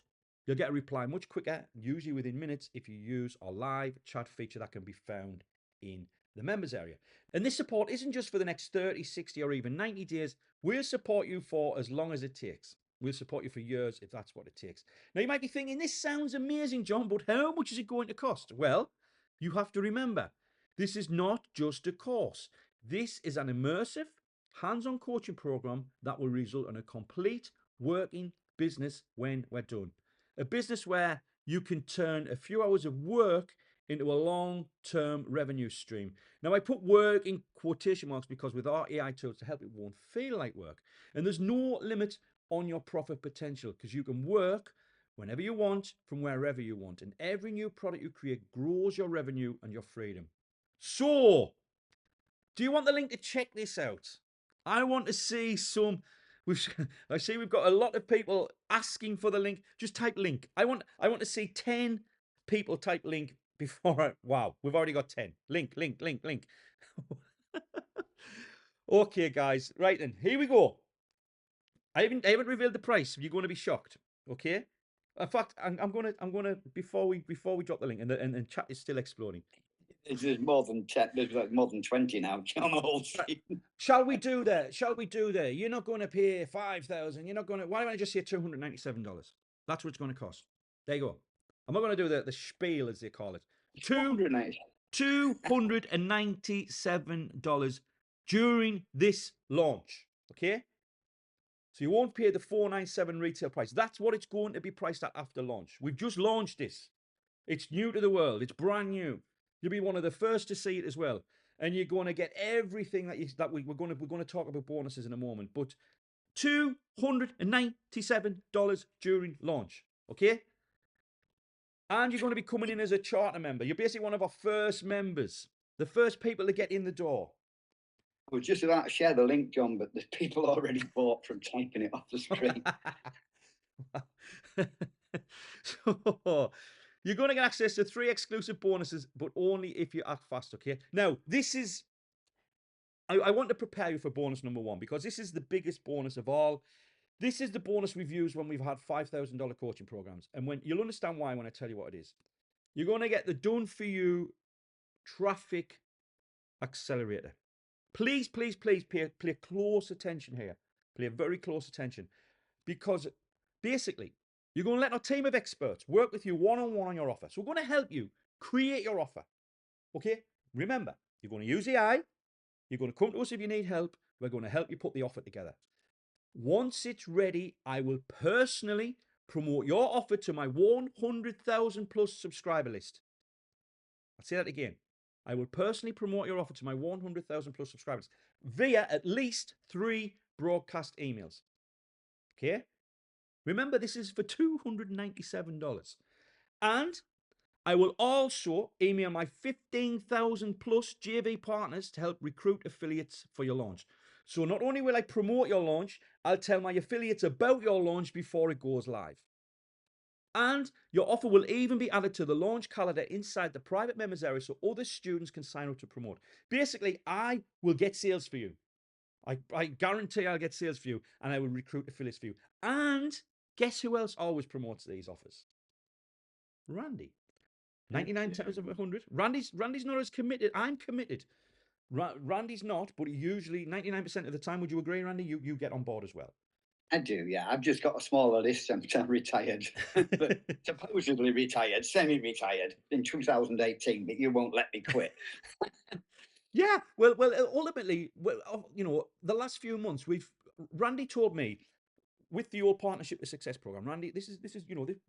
you'll get a reply much quicker, usually within minutes, if you use our live chat feature that can be found in the members area. And this support isn't just for the next 30, 60, or even 90 days. We'll support you for as long as it takes. We'll support you for years if that's what it takes. Now, you might be thinking, this sounds amazing, John, but how much is it going to cost? Well, you have to remember, this is not just a course. This is an immersive, hands-on coaching program that will result in a complete working business when we're done. A business where you can turn a few hours of work into a long-term revenue stream. Now, I put work in quotation marks because with our AI tools to help, it won't feel like work. And there's no limit on your profit potential because you can work whenever you want from wherever you want. And every new product you create grows your revenue and your freedom. So, do you want the link to check this out? I want to see some. I see we've got a lot of people asking for the link. Just type link. I want to see 10 people type link before. Wow, we've already got 10. Link, link, link, link. Okay, guys. Right then, here we go. I haven't revealed the price. You're going to be shocked. Okay. In fact, I'm gonna before we drop the link and chat is still exploding. There's more than 10, there's like more than 20 now on the whole stream. Shall we do that? Shall we do that? You're not going to pay 5,000. You're not going to. Why don't I just say $297? That's what it's going to cost. There you go. I'm not going to do the spiel as they call it. $297 during this launch. Okay. So you won't pay the $497 retail price. That's what it's going to be priced at after launch. We've just launched this. It's new to the world. It's brand new. You'll be one of the first to see it as well, and you're going to get everything we're going to talk about bonuses in a moment. But $297 during launch, okay? And you're going to be coming in as a charter member. You're basically one of our first members, the first people to get in the door. I was just about to share the link, John, but there's people already bought from typing it off the screen. So, you're going to get access to 3 exclusive bonuses, but only if you act fast, okay? Now, this is... I want to prepare you for bonus number 1 because this is the biggest bonus of all. This is the bonus we've used when we've had $5,000 coaching programs. And when you'll understand why when I tell you what it is. You're going to get the done-for-you traffic accelerator. Please, please, please pay close attention here. Pay very close attention. Because basically, you're going to let our team of experts work with you one-on-one on your offer. So we're going to help you create your offer. Okay? Remember, you're going to use AI. You're going to come to us if you need help. We're going to help you put the offer together. Once it's ready, I will personally promote your offer to my 100,000 plus subscriber list. I'll say that again. I will personally promote your offer to my 100,000 plus subscribers via at least 3 broadcast emails. Okay? Remember, this is for $297. And I will also email my 15,000 plus JV partners to help recruit affiliates for your launch. So not only will I promote your launch, I'll tell my affiliates about your launch before it goes live. And your offer will even be added to the launch calendar inside the private members area so other students can sign up to promote. Basically, I will get sales for you. I guarantee I'll get sales for you and I will recruit affiliates for you. And guess who else always promotes these offers? Randy. 99 times of 100. Randy's not as committed. I'm committed. Randy's not, but usually 99% of the time, would you agree, Randy? You get on board as well. I do, yeah. I've just got a smaller list since I'm retired, but supposedly retired, semi-retired in 2018, but you won't let me quit. Yeah, well, ultimately, the last few months, Randy told me with the old Partnership to Success program, Randy, this is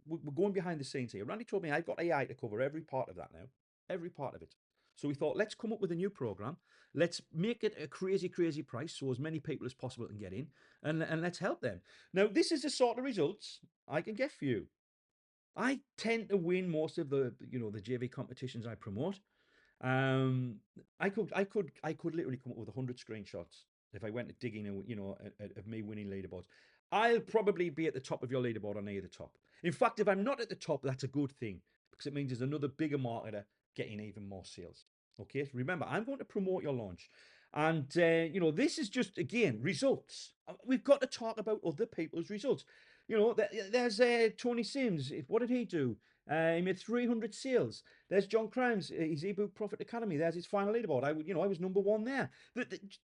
we're going behind the scenes here. Randy told me I've got AI to cover every part of that now, every part of it. So we thought, let's come up with a new program. Let's make it a crazy, crazy price so as many people as possible can get in, and let's help them. Now, this is the sort of results I can get for you. I tend to win most of the JV competitions I promote. I could literally come up with 100 screenshots if I went to digging, of me winning leaderboards, I'll probably be at the top of your leaderboard or near the top. In fact, if I'm not at the top, that's a good thing because it means there's another bigger marketer getting even more sales. Okay, so remember, I'm going to promote your launch. And, this is just, again, results. We've got to talk about other people's results. There's Tony Sims. What did he do? He made 300 sales. There's John Crimes, his ebook Profit Academy. There's his final leaderboard. I was number one there.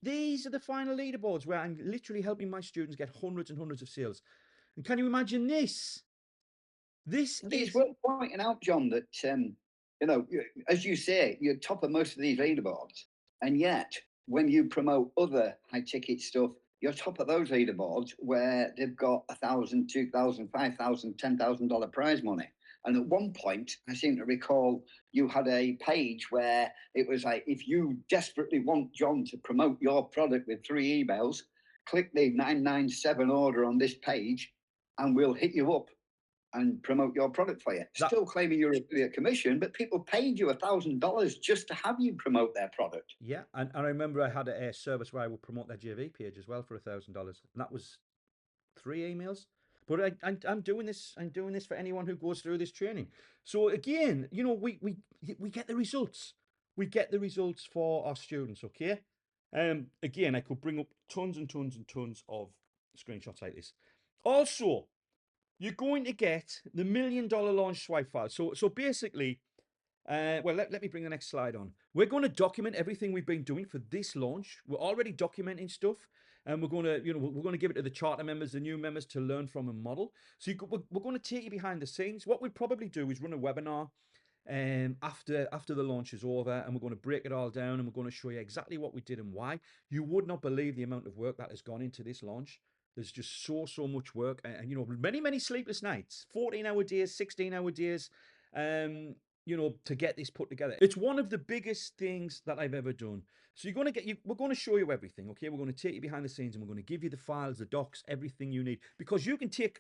These are the final leaderboards where I'm literally helping my students get hundreds and hundreds of sales. And can you imagine this? This I think it's is worth pointing out, John, that as you say, you're top of most of these leaderboards, and yet when you promote other high-ticket stuff, you're top of those leaderboards where they've got $1,000, $2,000, $5,000, $10,000 prize money. And at one point, I seem to recall you had a page where it was like, if you desperately want John to promote your product with 3 emails, click the 997 order on this page, and we'll hit you up and promote your product for you. that. Still claiming your affiliate commission, but people paid you $1,000 just to have you promote their product. Yeah, and I remember I had a service where I would promote their JV page as well for $1,000, and that was 3 emails. But I'm doing this. I'm doing this for anyone who goes through this training. So again, we get the results. We get the results for our students. Okay. Again, I could bring up tons and tons and tons of screenshots like this. Also, you're going to get the $1 million launch swipe file. So basically, let me bring the next slide on. We're going to document everything we've been doing for this launch. We're already documenting stuff, and we're going to give it to the charter members, the new members, to learn from and model. So we're going to take you behind the scenes. What we'll probably do is run a webinar after the launch is over, and we're going to break it all down, and we're going to show you exactly what we did and why. You would not believe the amount of work that has gone into this launch. There's just so much work, and many sleepless nights, 14-hour days, 16-hour days. To get this put together. It's one of the biggest things that I've ever done. So we're going to show you everything, okay? We're going to take you behind the scenes, and we're going to give you the files, the docs, everything you need, because you can take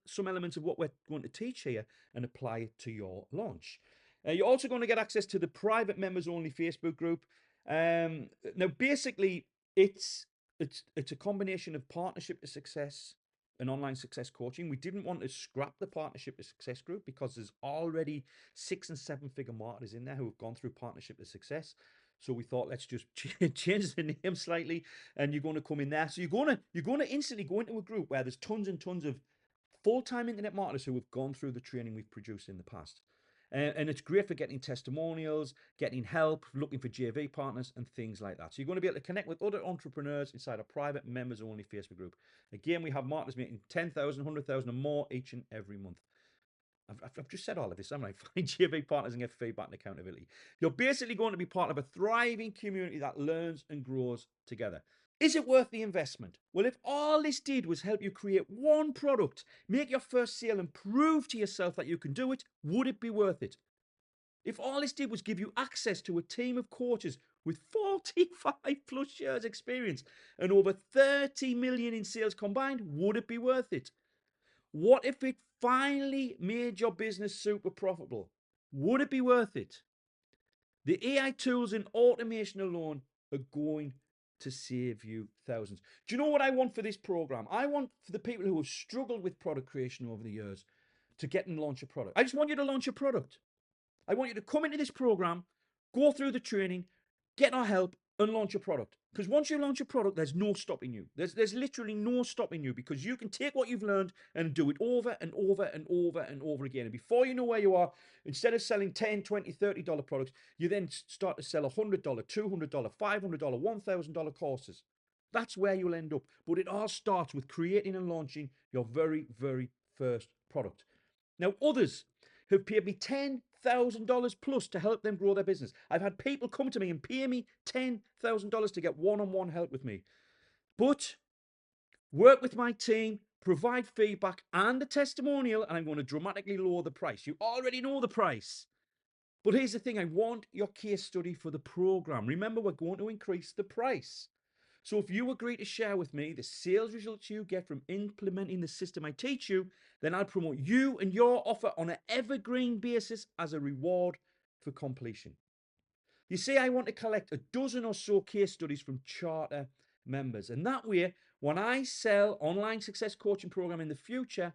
some elements of what we're going to teach here and apply it to your launch. You're also going to get access to the private members only Facebook group. Now, basically, it's a combination of partnership to success and online success coaching. We didn't want to scrap the partnership to success group because there's already 6 and 7 figure marketers in there who have gone through partnership to success. So we thought, let's just change the name slightly, and you're going to come in there. So you're going to instantly go into a group where there's tons and tons of full-time internet marketers who have gone through the training we've produced in the past. And it's great for getting testimonials, getting help, looking for JV partners and things like that. So you're going to be able to connect with other entrepreneurs inside a private members only Facebook group. Again, we have marketers making 10,000, 100,000 and more each and every month. I've just said all of this, haven't I? Find JV partners and get feedback and accountability. You're basically going to be part of a thriving community that learns and grows together. Is it worth the investment? Well, if all this did was help you create one product, make your first sale and prove to yourself that you can do it, would it be worth it? If all this did was give you access to a team of coaches with 45 plus years experience and over 30 million in sales combined, would it be worth it? What if it finally made your business super profitable? Would it be worth it? The AI tools and automation alone are going to save you thousands. Do you know what I want for this program? I want for the people who have struggled with product creation over the years to get and launch a product. I just want you to launch a product. I want you to come into this program, go through the training, get our help, and launch a product. Because once you launch a product, there's no stopping you. There's literally no stopping you, because you can take what you've learned and do it over and over and over and over again. And before you know where you are, instead of selling $10, $20, $30 products, you then start to sell $100, $200, $500, $1,000 courses. That's where you'll end up. But it all starts with creating and launching your very, very first product. Now, others have paid me $10,000 plus to help them grow their business. I've had people come to me and pay me $10,000 to get one-on-one help with me. But work with my team, provide feedback and a testimonial, and I'm going to dramatically lower the price. You already know the price. But here's the thing, I want your case study for the program. Remember, we're going to increase the price. So if you agree to share with me the sales results you get from implementing the system I teach you, then I'll promote you and your offer on an evergreen basis as a reward for completion. You see, I want to collect a dozen or so case studies from charter members. And that way, when I sell online success coaching program in the future,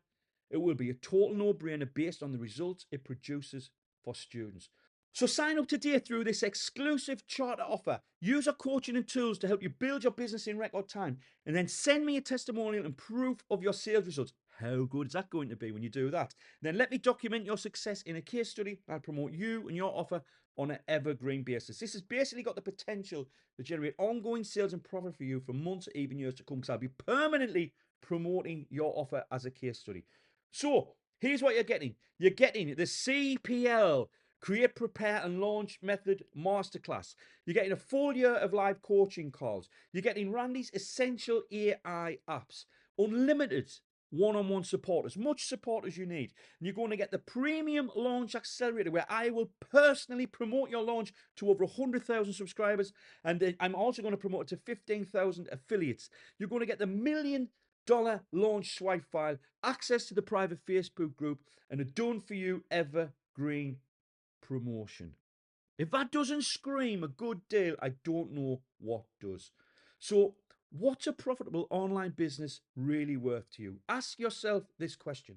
it will be a total no-brainer based on the results it produces for students. So sign up today through this exclusive charter offer. Use our coaching and tools to help you build your business in record time. And then send me a testimonial and proof of your sales results. How good is that going to be when you do that? Then let me document your success in a case study. I'll promote you and your offer on an evergreen basis. This has basically got the potential to generate ongoing sales and profit for you for months, even years to come, because I'll be permanently promoting your offer as a case study. So here's what you're getting. You're getting the CPL, Create, Prepare and Launch Method Masterclass. You're getting a full year of live coaching calls. You're getting Randy's essential AI apps, unlimited one-on-one support, as much support as you need. And you're going to get the Premium Launch Accelerator, where I will personally promote your launch to over 100,000 subscribers. And I'm also going to promote it to 15,000 affiliates. You're going to get the $1 million launch swipe file, access to the private Facebook group, and a done-for-you evergreen promotion. If that doesn't scream a good deal, I don't know what does. So, what's a profitable online business really worth to you? Ask yourself this question.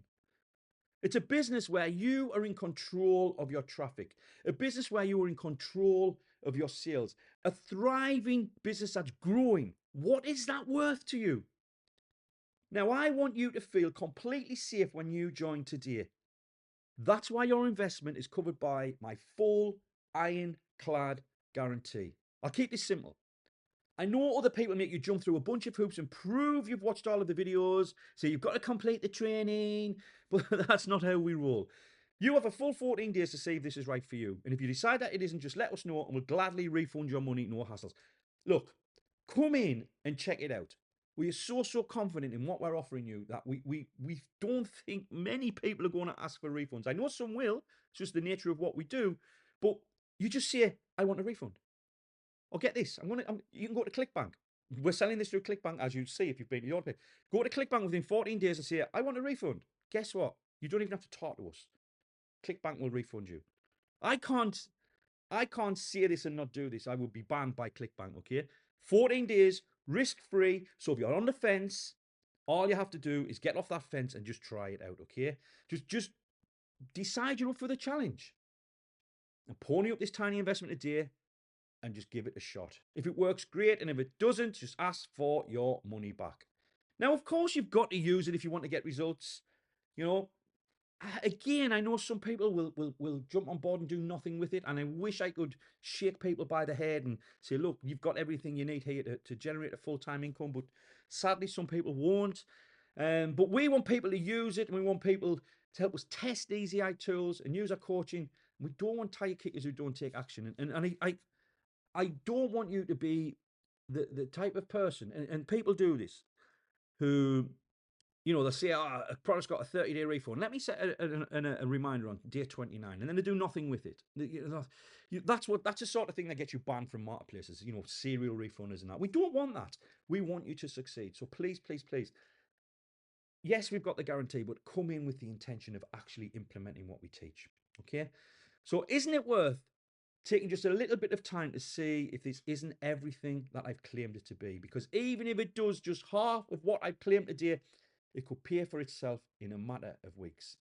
It's a business where you are in control of your traffic, a business where you are in control of your sales, a thriving business that's growing. What is that worth to you? Now, I want you to feel completely safe when you join today. That's why your investment is covered by my full ironclad guarantee. I'll keep this simple. I know other people make you jump through a bunch of hoops and prove you've watched all of the videos, so you've got to complete the training, but that's not how we roll. You have a full 14 days to see if this is right for you. And if you decide that it isn't, just let us know and we'll gladly refund your money, no hassles. Look, come in and check it out. We are so confident in what we're offering you that we don't think many people are going to ask for refunds. I know some will, it's just the nature of what we do, but you just say, I want a refund. Or get this, you can go to ClickBank. We're selling this through ClickBank, as you see if you've been to your pay. Go to ClickBank within 14 days and say, I want a refund. Guess what? You don't even have to talk to us. ClickBank will refund you. I can't say this and not do this. I will be banned by ClickBank, okay? 14 days, risk-free. So if you're on the fence, all you have to do is get off that fence and just try it out, okay? Just decide you're up for the challenge. And pony up this tiny investment a day and just give it a shot. If it works, great. And if it doesn't, just ask for your money back. Now, of course, you've got to use it if you want to get results. You know, again, I know some people will jump on board and do nothing with it. And I wish I could shake people by the head and say, look, you've got everything you need here to generate a full-time income. But sadly, some people won't. But we want people to use it. And we want people to help us test these AI tools and use our coaching. We don't want tire kickers who don't take action. And I don't want you to be the type of person, and people do this, who, you know, they say, oh, a product's got a 30-day refund. Let me set a reminder on day 29, and then they do nothing with it. That's the sort of thing that gets you banned from marketplaces, you know, serial refunders and that. We don't want that. We want you to succeed. So please, please, please. Yes, we've got the guarantee, but come in with the intention of actually implementing what we teach. Okay? So isn't it worth taking just a little bit of time to see if this isn't everything that I've claimed it to be? Because even if it does just half of what I've claimed today, it could pay for itself in a matter of weeks.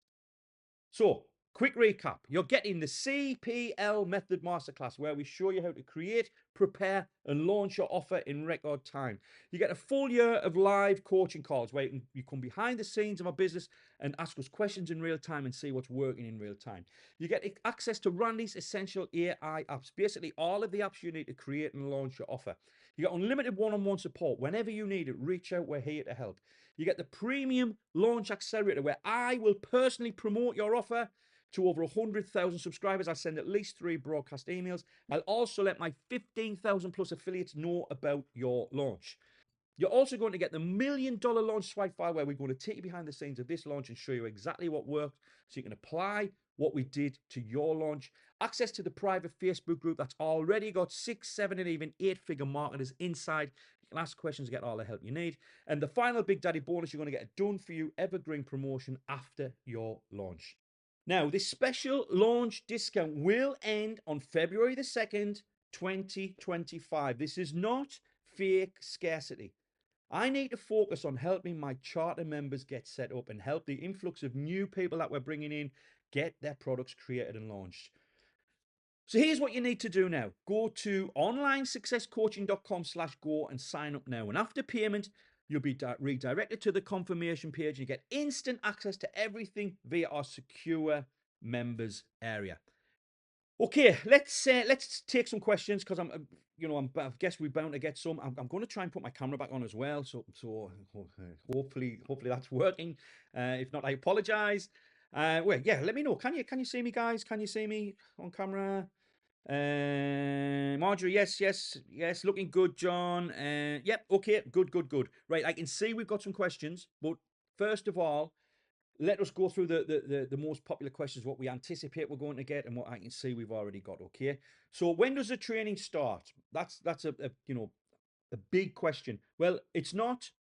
So, quick recap. You're getting the CPL Method Masterclass, where we show you how to create, prepare, and launch your offer in record time. You get a full year of live coaching calls where you come behind the scenes of our business and ask us questions in real time and see what's working in real time. You get access to Randy's essential AI apps, basically all of the apps you need to create and launch your offer. You get unlimited one-on-one support. Whenever you need it, reach out. We're here to help. You get the Premium Launch Accelerator, where I will personally promote your offer to over 100,000 subscribers. I send at least 3 broadcast emails. I'll also let my 15,000 plus affiliates know about your launch. You're also going to get the $1 million launch swipe file, where we're going to take you behind the scenes of this launch and show you exactly what worked, so you can apply what we did to your launch. Access to the private Facebook group that's already got 6, 7, and even 8-figure marketers inside. You can ask questions, get all the help you need. And the final Big Daddy bonus, you're going to get a done-for-you evergreen promotion after your launch. Now, this special launch discount will end on February the 2nd, 2025. This is not fake scarcity. I need to focus on helping my charter members get set up and help the influx of new people that we're bringing in get their products created and launched. So here's what you need to do now. Go to onlinesuccesscoaching.com/go and sign up now. And after payment, you'll be redirected to the confirmation page. You get instant access to everything via our secure members area. Okay, let's take some questions because I guess we're bound to get some. I'm going to try and put my camera back on as well, so hopefully that's working. If not, I apologize. Well, yeah, let me know. Can you see me, guys? Can you see me on camera? Marjorie, yes, looking good, John. Yep, okay, good. Right, I can see we've got some questions, but first of all, let us go through the most popular questions, what we anticipate we're going to get and what I can see we've already got, okay? So when does the training start? That's a big question. Well, it's not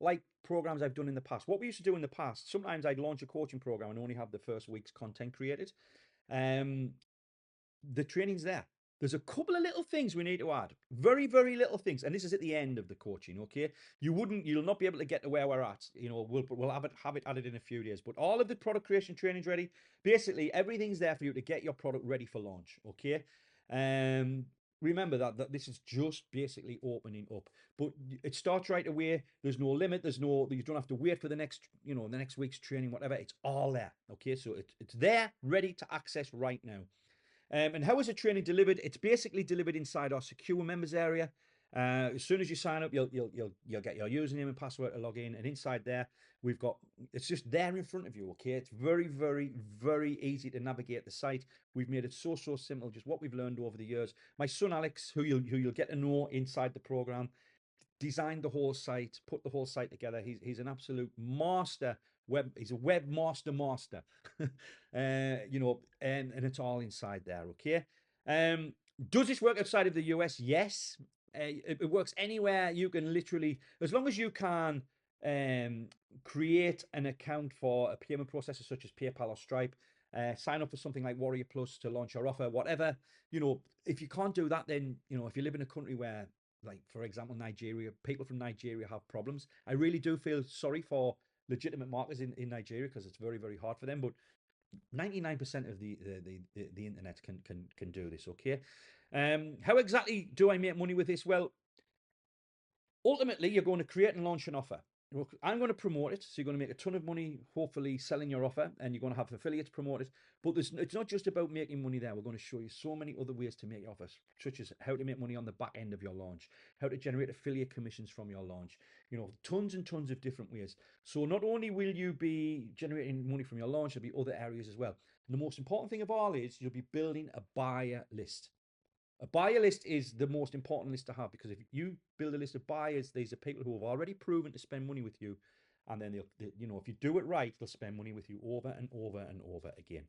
like programs I've done in the past. What we used to do in the past, sometimes I'd launch a coaching program and only have the first week's content created. The training's there. There's a couple of little things we need to add. Very, very little things. And this is at the end of the coaching, okay? You'll not be able to get to where we're at. We'll have it added in a few days. But all of the product creation training's ready. Basically, everything's there for you to get your product ready for launch, okay? Remember that this is just basically opening up. But it starts right away. There's no limit. You don't have to wait for the next week's training, whatever. It's all there, okay? So it's there, ready to access right now. And how is the training delivered? It's basically delivered inside our secure members area. As soon as you sign up, you'll get your username and password to log in, and inside there it's just there in front of you. Okay, it's very, very, very easy to navigate the site. We've made it so simple, just what we've learned over the years. My son Alex, who you'll get to know inside the program, designed the whole site, put the whole site together. He's an absolute master. He's a web master. And it's all inside there. Okay. Does this work outside of the US? Yes. It works anywhere. You can literally, as long as you can create an account for a payment processor such as PayPal or Stripe, sign up for something like Warrior Plus to launch your offer, whatever. If you can't do that, then if you live in a country where, like, for example, Nigeria, people from Nigeria have problems. I really do feel sorry for legitimate marketers in Nigeria because it's very, very hard for them. But 99% of the internet can do this, okay? How exactly do I make money with this? Well, ultimately, you're going to create and launch an offer. I'm going to promote it, so you're going to make a ton of money, hopefully selling your offer, and you're going to have affiliates promote it. But it's not just about making money there. We're going to show you so many other ways to make your offers, such as how to make money on the back end of your launch, how to generate affiliate commissions from your launch, tons and tons of different ways. So not only will you be generating money from your launch, there'll be other areas as well. And the most important thing of all is you'll be building a buyer list. A buyer list is the most important list to have, because if you build a list of buyers, these are people who have already proven to spend money with you, and then if you do it right, they'll spend money with you over and over and over again.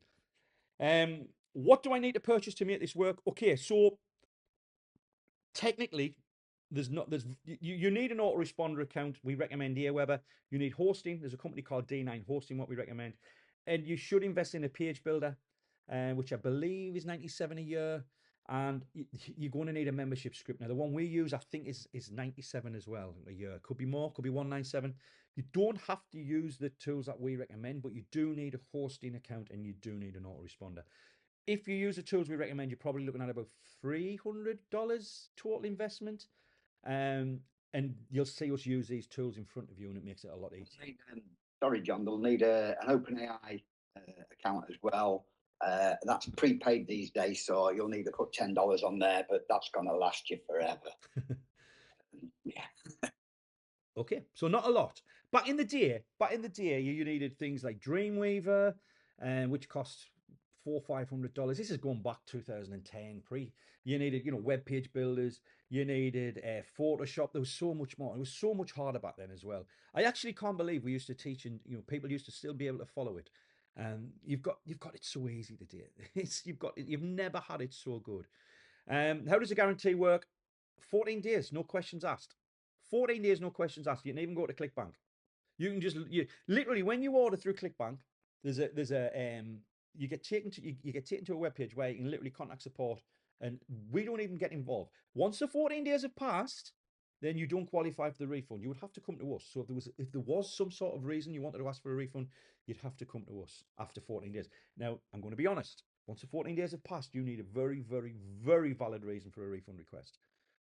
What do I need to purchase to make this work? Okay, so technically, you need an autoresponder account. We recommend Aweber. You need hosting. There's a company called D9 Hosting, what we recommend, and you should invest in a page builder, which I believe is $97 a year. And you're going to need a membership script. Now, the one we use, I think, is $97 as well a year. Could be more, could be $197. You don't have to use the tools that we recommend, but you do need a hosting account and you do need an autoresponder. If you use the tools we recommend, you're probably looking at about $300 total investment. And you'll see us use these tools in front of you, and it makes it a lot easier. Sorry, John, they'll need an OpenAI account as well. That's prepaid these days, so you'll need to put $10 on there, but that's going to last you forever. Yeah. Okay, so not a lot. Back in the day, you needed things like Dreamweaver, which cost $400-500. This is going back 2010. You needed, web page builders. You needed Photoshop. There was so much more. It was so much harder back then as well. I actually can't believe we used to teach, and people used to still be able to follow it. You've got it so easy today. You've never had it so good. How does the guarantee work? 14 days, no questions asked. 14 days, no questions asked. You can even go to ClickBank. You can literally, when you order through ClickBank, you get taken to a web page where you can literally contact support, and we don't even get involved. Once the 14 days have passed, then you don't qualify for the refund. You would have to come to us. So if there was some sort of reason you wanted to ask for a refund, you'd have to come to us after 14 days. Now, I'm going to be honest. Once the 14 days have passed, you need a very, very, very valid reason for a refund request.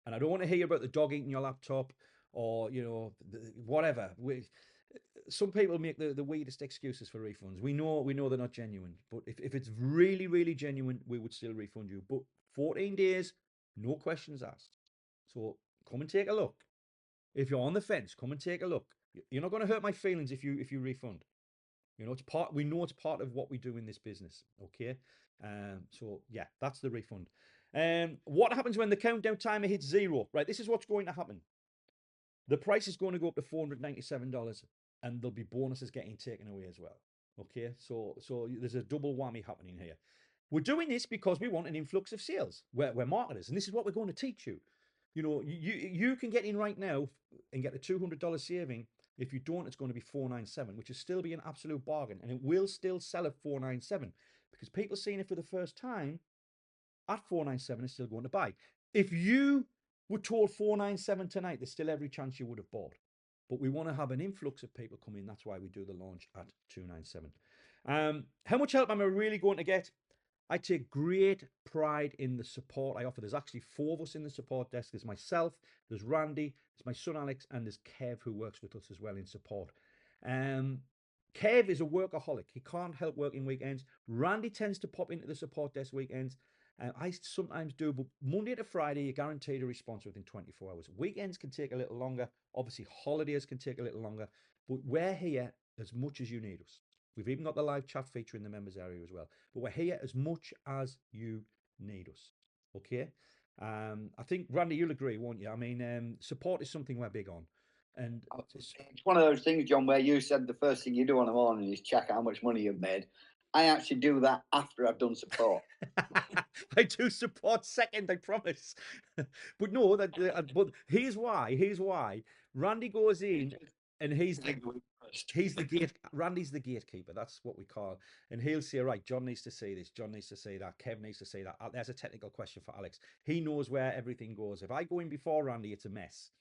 And I don't want to hear about the dog eating your laptop or, whatever. Some people make the weirdest excuses for refunds. We know they're not genuine. But if it's really, really genuine, we would still refund you. But 14 days, no questions asked. So come and take a look. If you're on the fence, come and take a look. You're not going to hurt my feelings if you refund. We know it's part of what we do in this business. Okay. So yeah, that's the refund. What happens when the countdown timer hits 0? Right, this is what's going to happen. The price is going to go up to $497, and there'll be bonuses getting taken away as well. Okay, so there's a double whammy happening here. We're doing this because we want an influx of sales. We're marketers, and this is what we're going to teach you. You can get in right now and get a $200 saving. If you don't, it's going to be $497, which is still be an absolute bargain, and it will still sell at $497 because people seeing it for the first time at $497 is still going to buy. If you were told $497 tonight, there's still every chance you would have bought. But we want to have an influx of people come in. That's why we do the launch at $297. How much help am I really going to get? I take great pride in the support I offer. There's actually 4 of us in the support desk. There's myself, there's Randy, there's my son Alex, and there's Kev, who works with us as well in support. Kev is a workaholic. He can't help working weekends. Randy tends to pop into the support desk weekends. I sometimes do, but Monday to Friday, you're guaranteed a response within 24 hours. Weekends can take a little longer. Obviously, holidays can take a little longer, but we're here as much as you need us. We've even got the live chat feature in the members area as well. But we're here as much as you need us. Okay? I think, Randy, you'll agree, won't you? I mean, support is something we're big on. And it's one of those things, John, where you said the first thing you do on the morning is check how much money you've made. I actually do that after I've done support. I do support second, I promise. But no, but here's why. Randy goes in and he's the gate. Randy's the gatekeeper. That's what we call. And he'll say, right, John needs to say this. John needs to say that. Kev needs to say that. There's a technical question for Alex. He knows where everything goes. If I go in before Randy, it's a mess.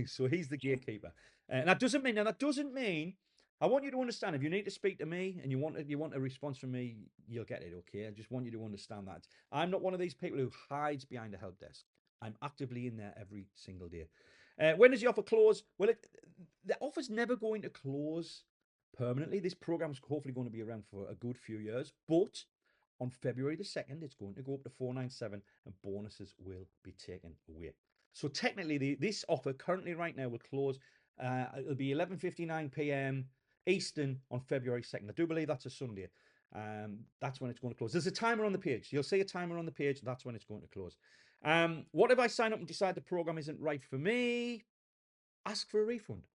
So he's the gatekeeper. And that doesn't mean. I want you to understand, if you need to speak to me and you want a response from me, you'll get it, okay? I just want you to understand that. I'm not one of these people who hides behind a help desk. I'm actively in there every single day. When does the offer close? Well, the offer's never going to close permanently. This program's hopefully going to be around for a good few years, but on February the 2nd, it's going to go up to $497 and bonuses will be taken away. So technically, this offer currently right now will close. It'll be 11:59 p.m. Eastern on February 2nd. I do believe that's a Sunday. That's when it's going to close. There's a timer on the page. You'll see a timer on the page. That's when it's going to close. What if I sign up and decide the program isn't right for me? Ask for a refund.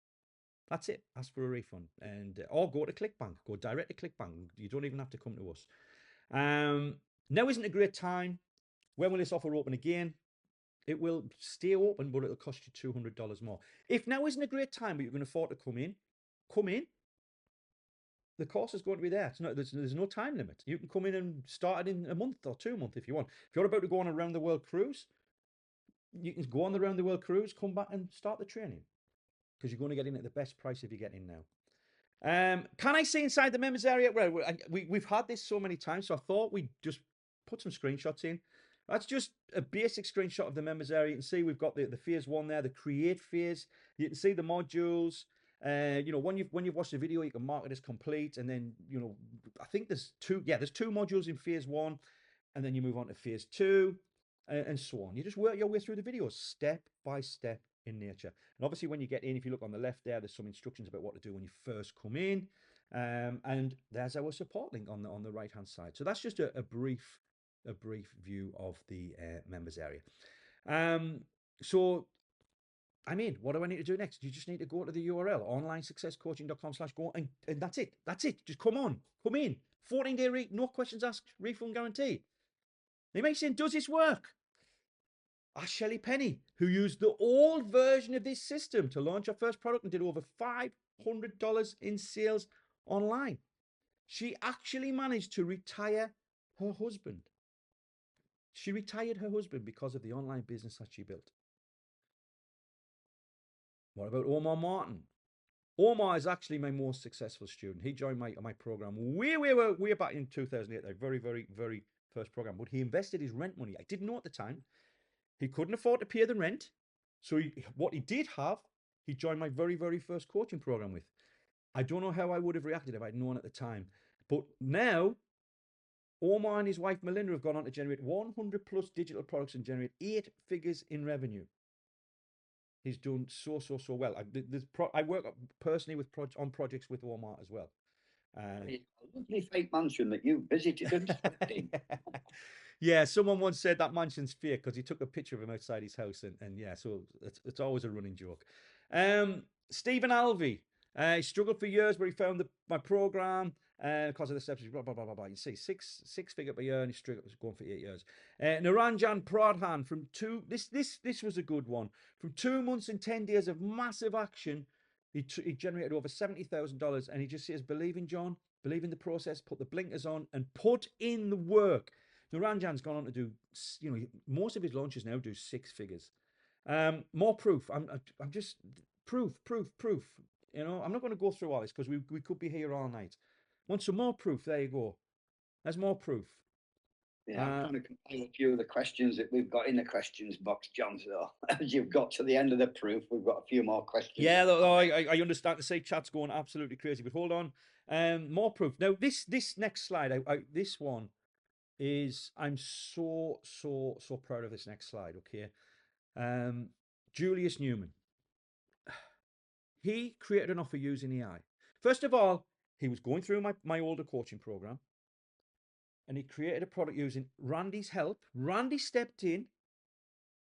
That's it. Ask for a refund. Or go to ClickBank. Go direct to ClickBank. You don't even have to come to us. Now isn't a great time. When will this offer open again? It will stay open, but it'll cost you $200 more. If now isn't a great time, but you can afford to come in. The course is going to be there. There's no time limit. You can come in and start it in a month or 2 months if you want. If you're about to go on a round the world cruise, you can go on the round the world cruise, come back and start the training because you're going to get in at the best price if you get in now. Can I see inside the members area? Well, we've had this so many times, so I thought we'd just put some screenshots in. That's just a basic screenshot of the members area. You can see we've got the phase 1 there, the create phase. You can see the modules. When you've watched the video, you can mark it as complete, and then I think there's two modules in phase 1, and then you move on to phase 2, and so on. You just work your way through the videos step by step in nature. And obviously, when you get in, if you look on the left there's some instructions about what to do when you first come in, and there's our support link on the right hand side. So that's just a brief view of the members area. So what do I need to do next? You just need to go to the URL, onlinesuccesscoaching.com/go, and that's it. Just come in. 14-day no questions asked, refund guarantee. You may be saying, does this work? Ask Shelley Penny, who used the old version of this system to launch her first product and did over $500 in sales online. She actually managed to retire her husband. She retired her husband because of the online business that she built. What about Omar Martin? Omar is actually my most successful student. He joined my program way back in 2008, a very, very, very first program. But he invested his rent money. I didn't know at the time. He couldn't afford to pay the rent. So what he did have, he joined my very, very first coaching program with. I don't know how I would have reacted if I'd known at the time. But now, Omar and his wife Melinda have gone on to generate 100 plus digital products and generate 8 figures in revenue. He's done so well. I work personally on projects with Omar as well. It's a lovely fake mansion that you visited. Yeah, someone once said that mansion's fake because he took a picture of him outside his house, and yeah, so it's always a running joke. Stephen Alvey, he struggled for years, but he found my program because of the steps. Blah blah blah blah blah. You see, six figure per year, and he struggled, was going for 8 years. Naranjan Pradhan from this was a good one. From 2 months and 10 days of massive action, he generated over $70,000, and he just says, "Believe in John, believe in the process, put the blinkers on, and put in the work." Naranjan's gone on to do, most of his launches now do 6 figures. More proof. I'm just proof. I'm not going to go through all this because we could be here all night. Want some more proof? There you go. There's more proof. Yeah, I'm trying to compile a few of the questions that we've got in the questions box, John. So as you've got to the end of the proof, we've got a few more questions. Yeah, I understand to say chat's going absolutely crazy, but hold on. More proof. Now, this next slide, this one is, I'm so proud of this next slide, okay? Julius Newman. He created an offer using AI. First of all, he was going through my older coaching program, and he created a product using Randy's help. Randy stepped in.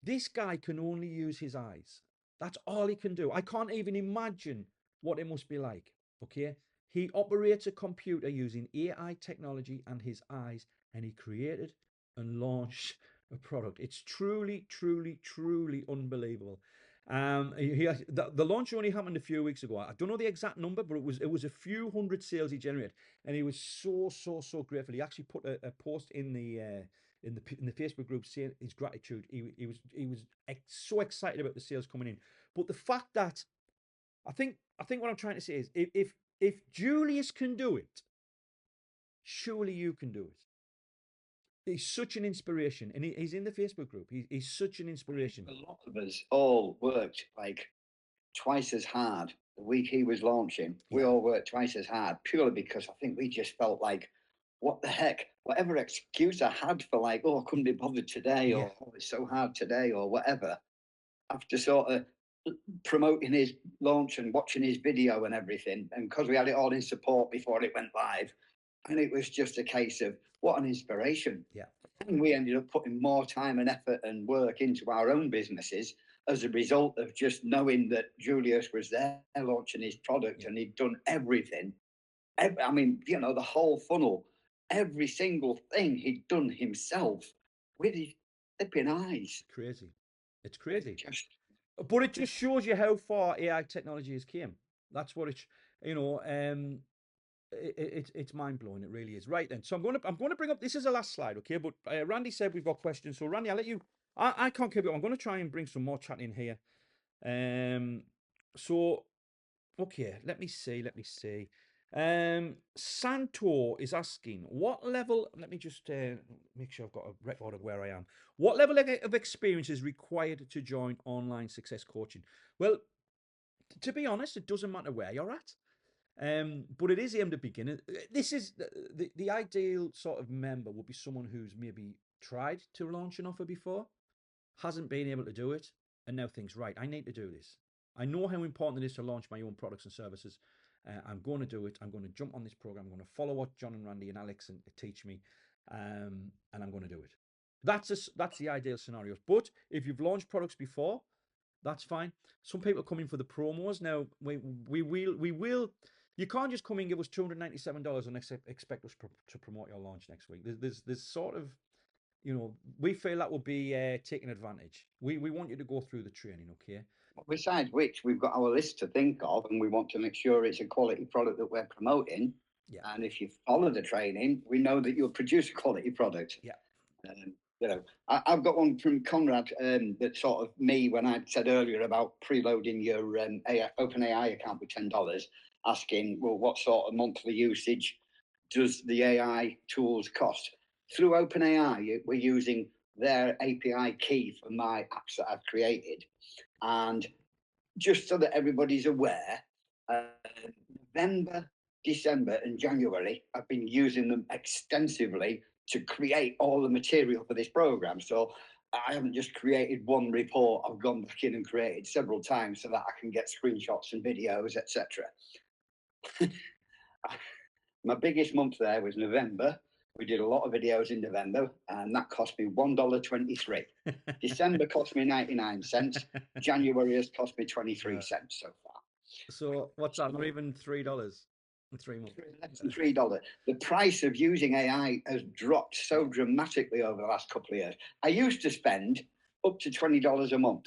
This guy can only use his eyes. That's all he can do. I can't even imagine what it must be like, okay? He operates a computer using AI technology and his eyes, and he created and launched a product. It's truly unbelievable. The launch only happened a few weeks ago. I don't know the exact number, but it was a few hundred sales he generated, and he was so grateful. He actually put a post in the Facebook group saying his gratitude. He was so excited about the sales coming in. But the fact that I think what I'm trying to say is, if Julius can do it, surely you can do it. He's such an inspiration, and he's in the Facebook group. He's such an inspiration. A lot of us all worked like twice as hard the week he was launching. We all worked twice as hard purely because I think we just felt like, what the heck? Whatever excuse I had for like, oh, I couldn't be bothered today, or oh, it's so hard today, or whatever, after sort of promoting his launch and watching his video and everything, and because we had it all in support before it went live, and it was just a case of what an inspiration. Yeah. And we ended up putting more time and effort and work into our own businesses as a result of just knowing that Julius was there launching his product, and he'd done everything. I mean, the whole funnel, every single thing he'd done himself with his flipping eyes. It's crazy. But it just shows you how far AI technology has came. That's what it's mind blowing. It really is. Right then. So I'm going to bring up. This is the last slide, okay? But Randy said we've got questions. So Randy, I'll let you. I can't keep it. I'm going to try and bring some more chat in here. So okay, let me see. Santor is asking, what level? Let me just make sure I've got a record of where I am. What level of experience is required to join online success coaching? Well, to be honest, it doesn't matter where you're at. But it is aimed at beginners. This is the ideal sort of member would be someone who's maybe tried to launch an offer before, hasn't been able to do it, and now thinks, right, I need to do this. I know how important it is to launch my own products and services. I'm going to do it. I'm going to jump on this program. I'm going to follow what John and Randy and Alex teach me, and I'm going to do it. That's the ideal scenario. But if you've launched products before, that's fine. Some people come in for the promos. Now we will. You can't just come in and give us $297 and expect us to promote your launch next week. There's sort of, we feel that will be taking advantage. We want you to go through the training, okay? Besides which, we've got our list to think of, and we want to make sure it's a quality product that we're promoting. Yeah. And if you follow the training, we know that you'll produce a quality product. Yeah. I've got one from Conrad that sort of me when I said earlier about preloading your OpenAI account with $10, asking, well, what sort of monthly usage does the AI tools cost? Through OpenAI, we're using their API key for my apps that I've created. And just so that everybody's aware, November, December, and January, I've been using them extensively to create all the material for this program. So I haven't just created one report, I've gone back in and created several times so that I can get screenshots and videos, etc. My biggest month there was November. We did a lot of videos in November, and that cost me $1.23. December cost me 99 cents. January has cost me 23 cents so far. So what's that? Not even $3 in 3 months. Less than $3. The price of using AI has dropped so dramatically over the last couple of years. I used to spend up to $20 a month.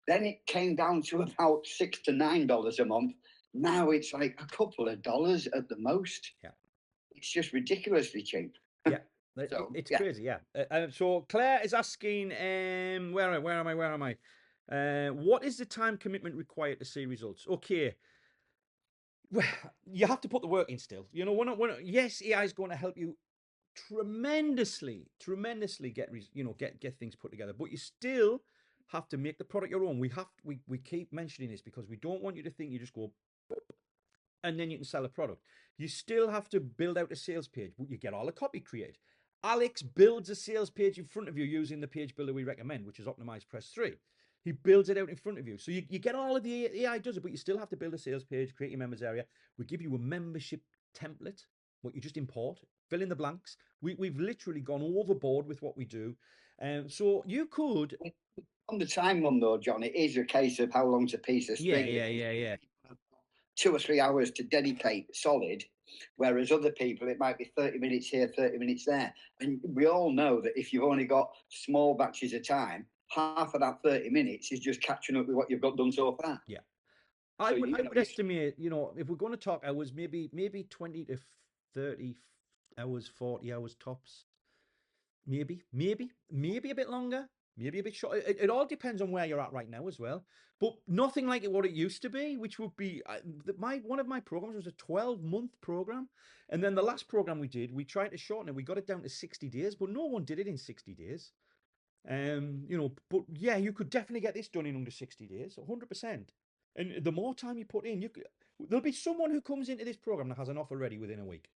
Then it came down to about $6 to $9 a month. Now it's like a couple of dollars at the most. Yeah. It's just ridiculously cheap. Yeah. So, it's yeah. crazy, yeah. So Claire is asking, where am I? What is the time commitment required to see results? Okay. Well, you have to put the work in still. You know, yes, AI is going to help you tremendously get things put together, but you still have to make the product your own. We keep mentioning this because we don't want you to think you just go and then you can sell a product. You still have to build out a sales page. You get all the copy created. Alex builds a sales page in front of you using the page builder we recommend, which is Optimize Press 3. He builds it out in front of you. So you get all of the AI does it, but you still have to build a sales page, create your members area. We give you a membership template, what you just import, fill in the blanks. We've literally gone overboard with what we do. So you could... On the time one though, John, it is a case of how long's a piece of string. Yeah. 2 or 3 hours to dedicate solid, whereas other people it might be 30 minutes here, 30 minutes there. And we all know that if you've only got small batches of time, half of that 30 minutes is just catching up with what you've got done so far. Yeah. I would estimate, if we're going to talk hours, maybe 20 to 30 hours, 40 hours tops. Maybe a bit longer, maybe a bit short. It all depends on where you're at right now as well. But nothing like what it used to be, which would be one of my programs was a 12-month program, and then the last program we did, we tried to shorten it. We got it down to 60 days, but no one did it in 60 days. But yeah, you could definitely get this done in under 60 days, 100%. And the more time you put in, there'll be someone who comes into this program that has an offer ready within a week.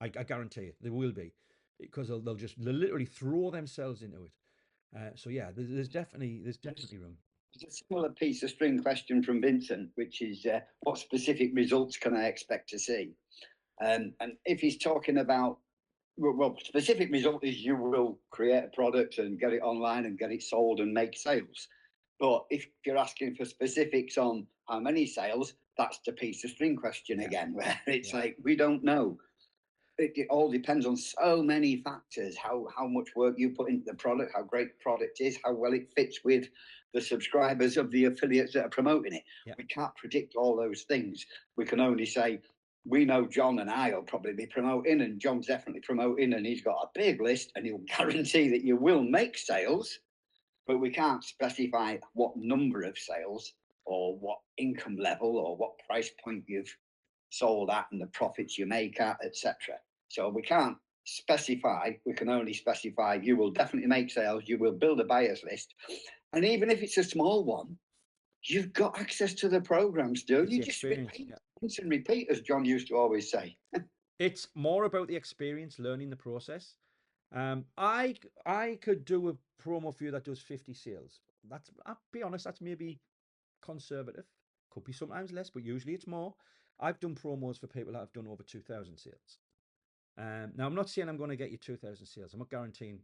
I guarantee you, there will be, because they'll literally throw themselves into it. So yeah, there's definitely room. There's a similar piece of string question from Vincent, which is what specific results can I expect to see? And if he's talking about, well, specific result is you will create a product and get it online and get it sold and make sales. But if you're asking for specifics on how many sales, that's the piece of string question again, where it's like, we don't know. It all depends on so many factors, how much work you put into the product, how great the product is, how well it fits with the subscribers of the affiliates that are promoting it. We can't predict all those things. We can only say, we know John and I will probably be promoting, and John's definitely promoting, and he's got a big list, and he'll guarantee that you will make sales, but we can't specify what number of sales or what income level or what price point you've sold at and the profits you make at, etc. So we can't specify, we can only specify you will definitely make sales, you will build a buyers list. And even if it's a small one, you've got access to the program still. You just repeat and repeat, as John used to always say. It's more about the experience, learning the process. I could do a promo for you that does 50 sales. I'll be honest, that's maybe conservative. Could be sometimes less, but usually it's more. I've done promos for people that have done over 2,000 sales. Now, I'm not saying I'm going to get you 2,000 sales. I'm not guaranteeing,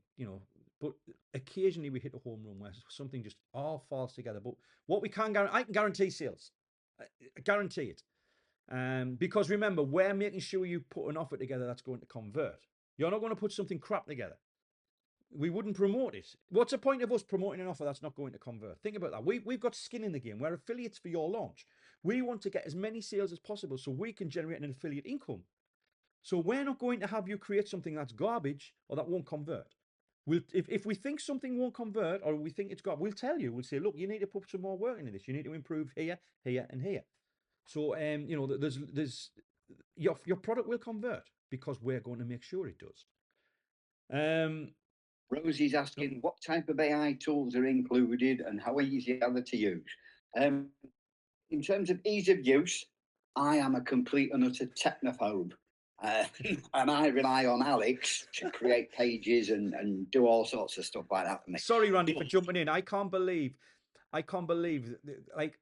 but occasionally we hit a home run where something just all falls together. But what we can guarantee, I can guarantee sales. I guarantee it. Because remember, we're making sure you put an offer together that's going to convert. You're not going to put something crap together. We wouldn't promote it. What's the point of us promoting an offer that's not going to convert? Think about that. We've got skin in the game. We're affiliates for your launch. We want to get as many sales as possible so we can generate an affiliate income. So we're not going to have you create something that's garbage or that won't convert. If we think something won't convert or we think it's got, we'll tell you. We'll say, look, you need to put some more work into this. You need to improve here, here, and here. So you know, there's your product will convert because we're going to make sure it does. Rosie's asking what type of AI tools are included and how easy are they to use. In terms of ease of use, I am a complete and utter technophobe. And I rely on Alex to create pages and do all sorts of stuff like that for me. Sorry, Randy, for jumping in. I can't believe, like,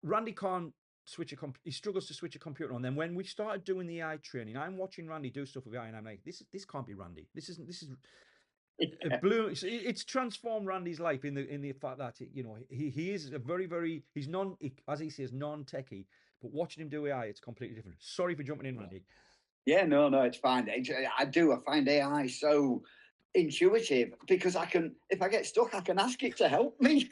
Randy can't switch he struggles to switch a computer on. Then when we started doing the AI training, I'm watching Randy do stuff with AI, and I'm like, this can't be Randy. This is it's transformed Randy's life in the fact that you know he is a very he's as he says non-techie, but watching him do AI, it's completely different. Sorry for jumping in, Randy. Yeah, no, it's fine. I find AI so intuitive because if I get stuck, I can ask it to help me.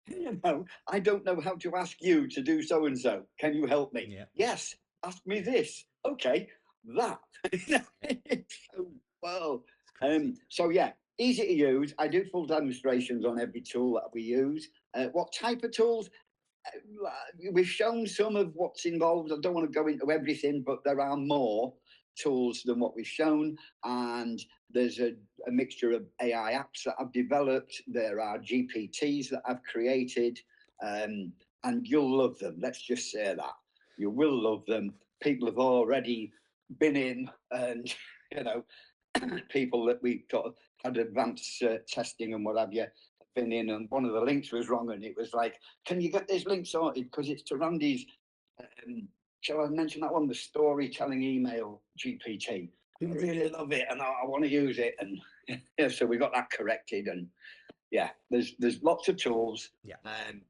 You know, I don't know how to ask you to do so and so. Can you help me? Yeah. Yes. Ask me this. Okay, that. Well, so yeah, easy to use. I do full demonstrations on every tool that we use. What type of tools? We've shown some of what's involved. I don't want to go into everything, but there are more tools than what we've shown. And there's a mixture of AI apps that I've developed. There are GPTs that I've created, and you'll love them. Let's just say that. You will love them. People have already been in, and you know, people that we got had advanced testing and what have you been in, and one of the links was wrong, and it was like, can you get this link sorted because it's to Randy's shall I mention that one, the storytelling email GPT? I really love it and I want to use it, and yeah, so we got that corrected. And yeah, there's lots of tools. Yeah,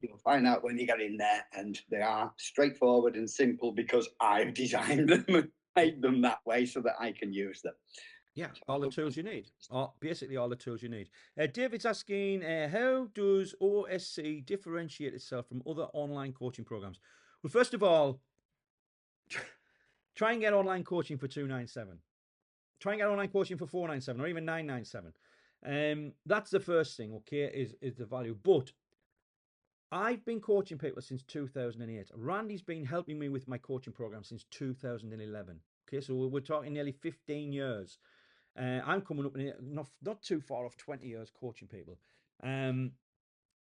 you'll find out when you get in there, and they are straightforward and simple because I've designed them and made them that way so that I can use them. yeah, all the tools you need. Basically all the tools you need. David's asking, how does OSC differentiate itself from other online coaching programs? Well, first of all, try and get online coaching for $297. Try and get online coaching for $497 or even $997. That's the first thing, okay, is the value. But I've been coaching people since 2008. Randy's been helping me with my coaching program since 2011. Okay, so we're talking nearly 15 years. I'm coming up not too far off 20 years coaching people.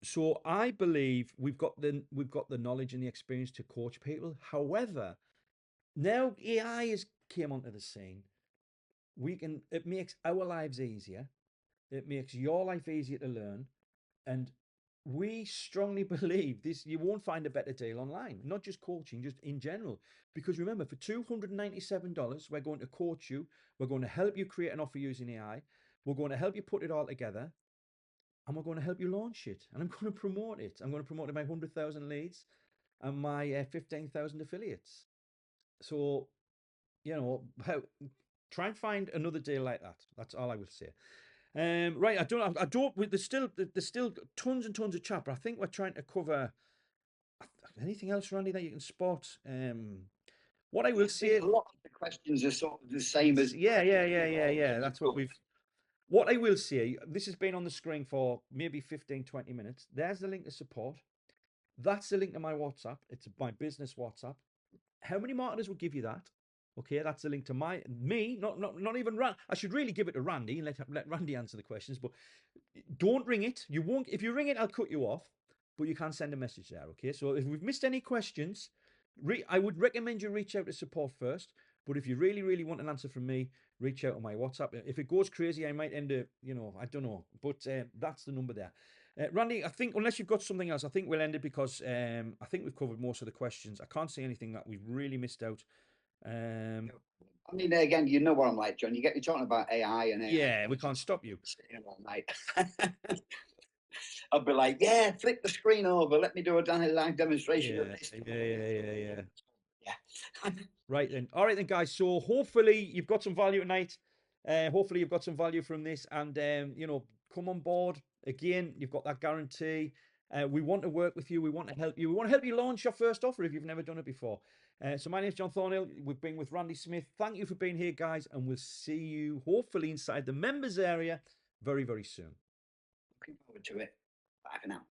So I believe we've got the knowledge and the experience to coach people. However, now AI has came onto the scene. It makes our lives easier. It makes your life easier to learn. And we strongly believe this. You won't find a better deal online, not just coaching, just in general. Because remember, for $297, we're going to coach you. We're going to help you create an offer using AI. We're going to help you put it all together. And we're going to help you launch it. And I'm going to promote it. I'm going to promote it my 100,000 leads and my 15,000 affiliates. So, you know, try and find another deal like that. That's all I will say. Right, I don't. There's still tons and tons of chat, but I think we're trying to cover anything else, Randy, that you can spot. What I will say, a lot of the questions are sort of the same as yeah. That's what we've. What I will say, this has been on the screen for maybe 15, 20 minutes. There's the link to support. That's the link to my WhatsApp. It's my business WhatsApp. How many marketers will give you that? Okay, that's the link to me, not even Randy. I should really give it to Randy and let Randy answer the questions, but don't ring it. You won't. If you ring it, I'll cut you off, but you can send a message there. Okay, so if we've missed any questions, I would recommend you reach out to support first. But if you really want an answer from me, reach out on my WhatsApp. If it goes crazy, I might end up, I don't know, but that's the number there. Randy, I think unless you've got something else, I think we'll end it because I think we've covered most of the questions. I can't see anything that we've really missed out. I mean, again, you know what I'm like, John. You get me talking about AI and AI. Yeah, we can't stop you. All night. I'll be like, yeah, flip the screen over. Let me do a live demonstration of this. Yeah. Right then. All right then, guys. So hopefully you've got some value tonight. Hopefully you've got some value from this, and come on board again. You've got that guarantee. We want to work with you. We want to help you. We want to help you launch your first offer if you've never done it before. So my name is John Thornhill. We've been with Randy Smith. Thank you for being here, guys, and we'll see you hopefully inside the members area very, very soon. Looking forward to it. Bye for now.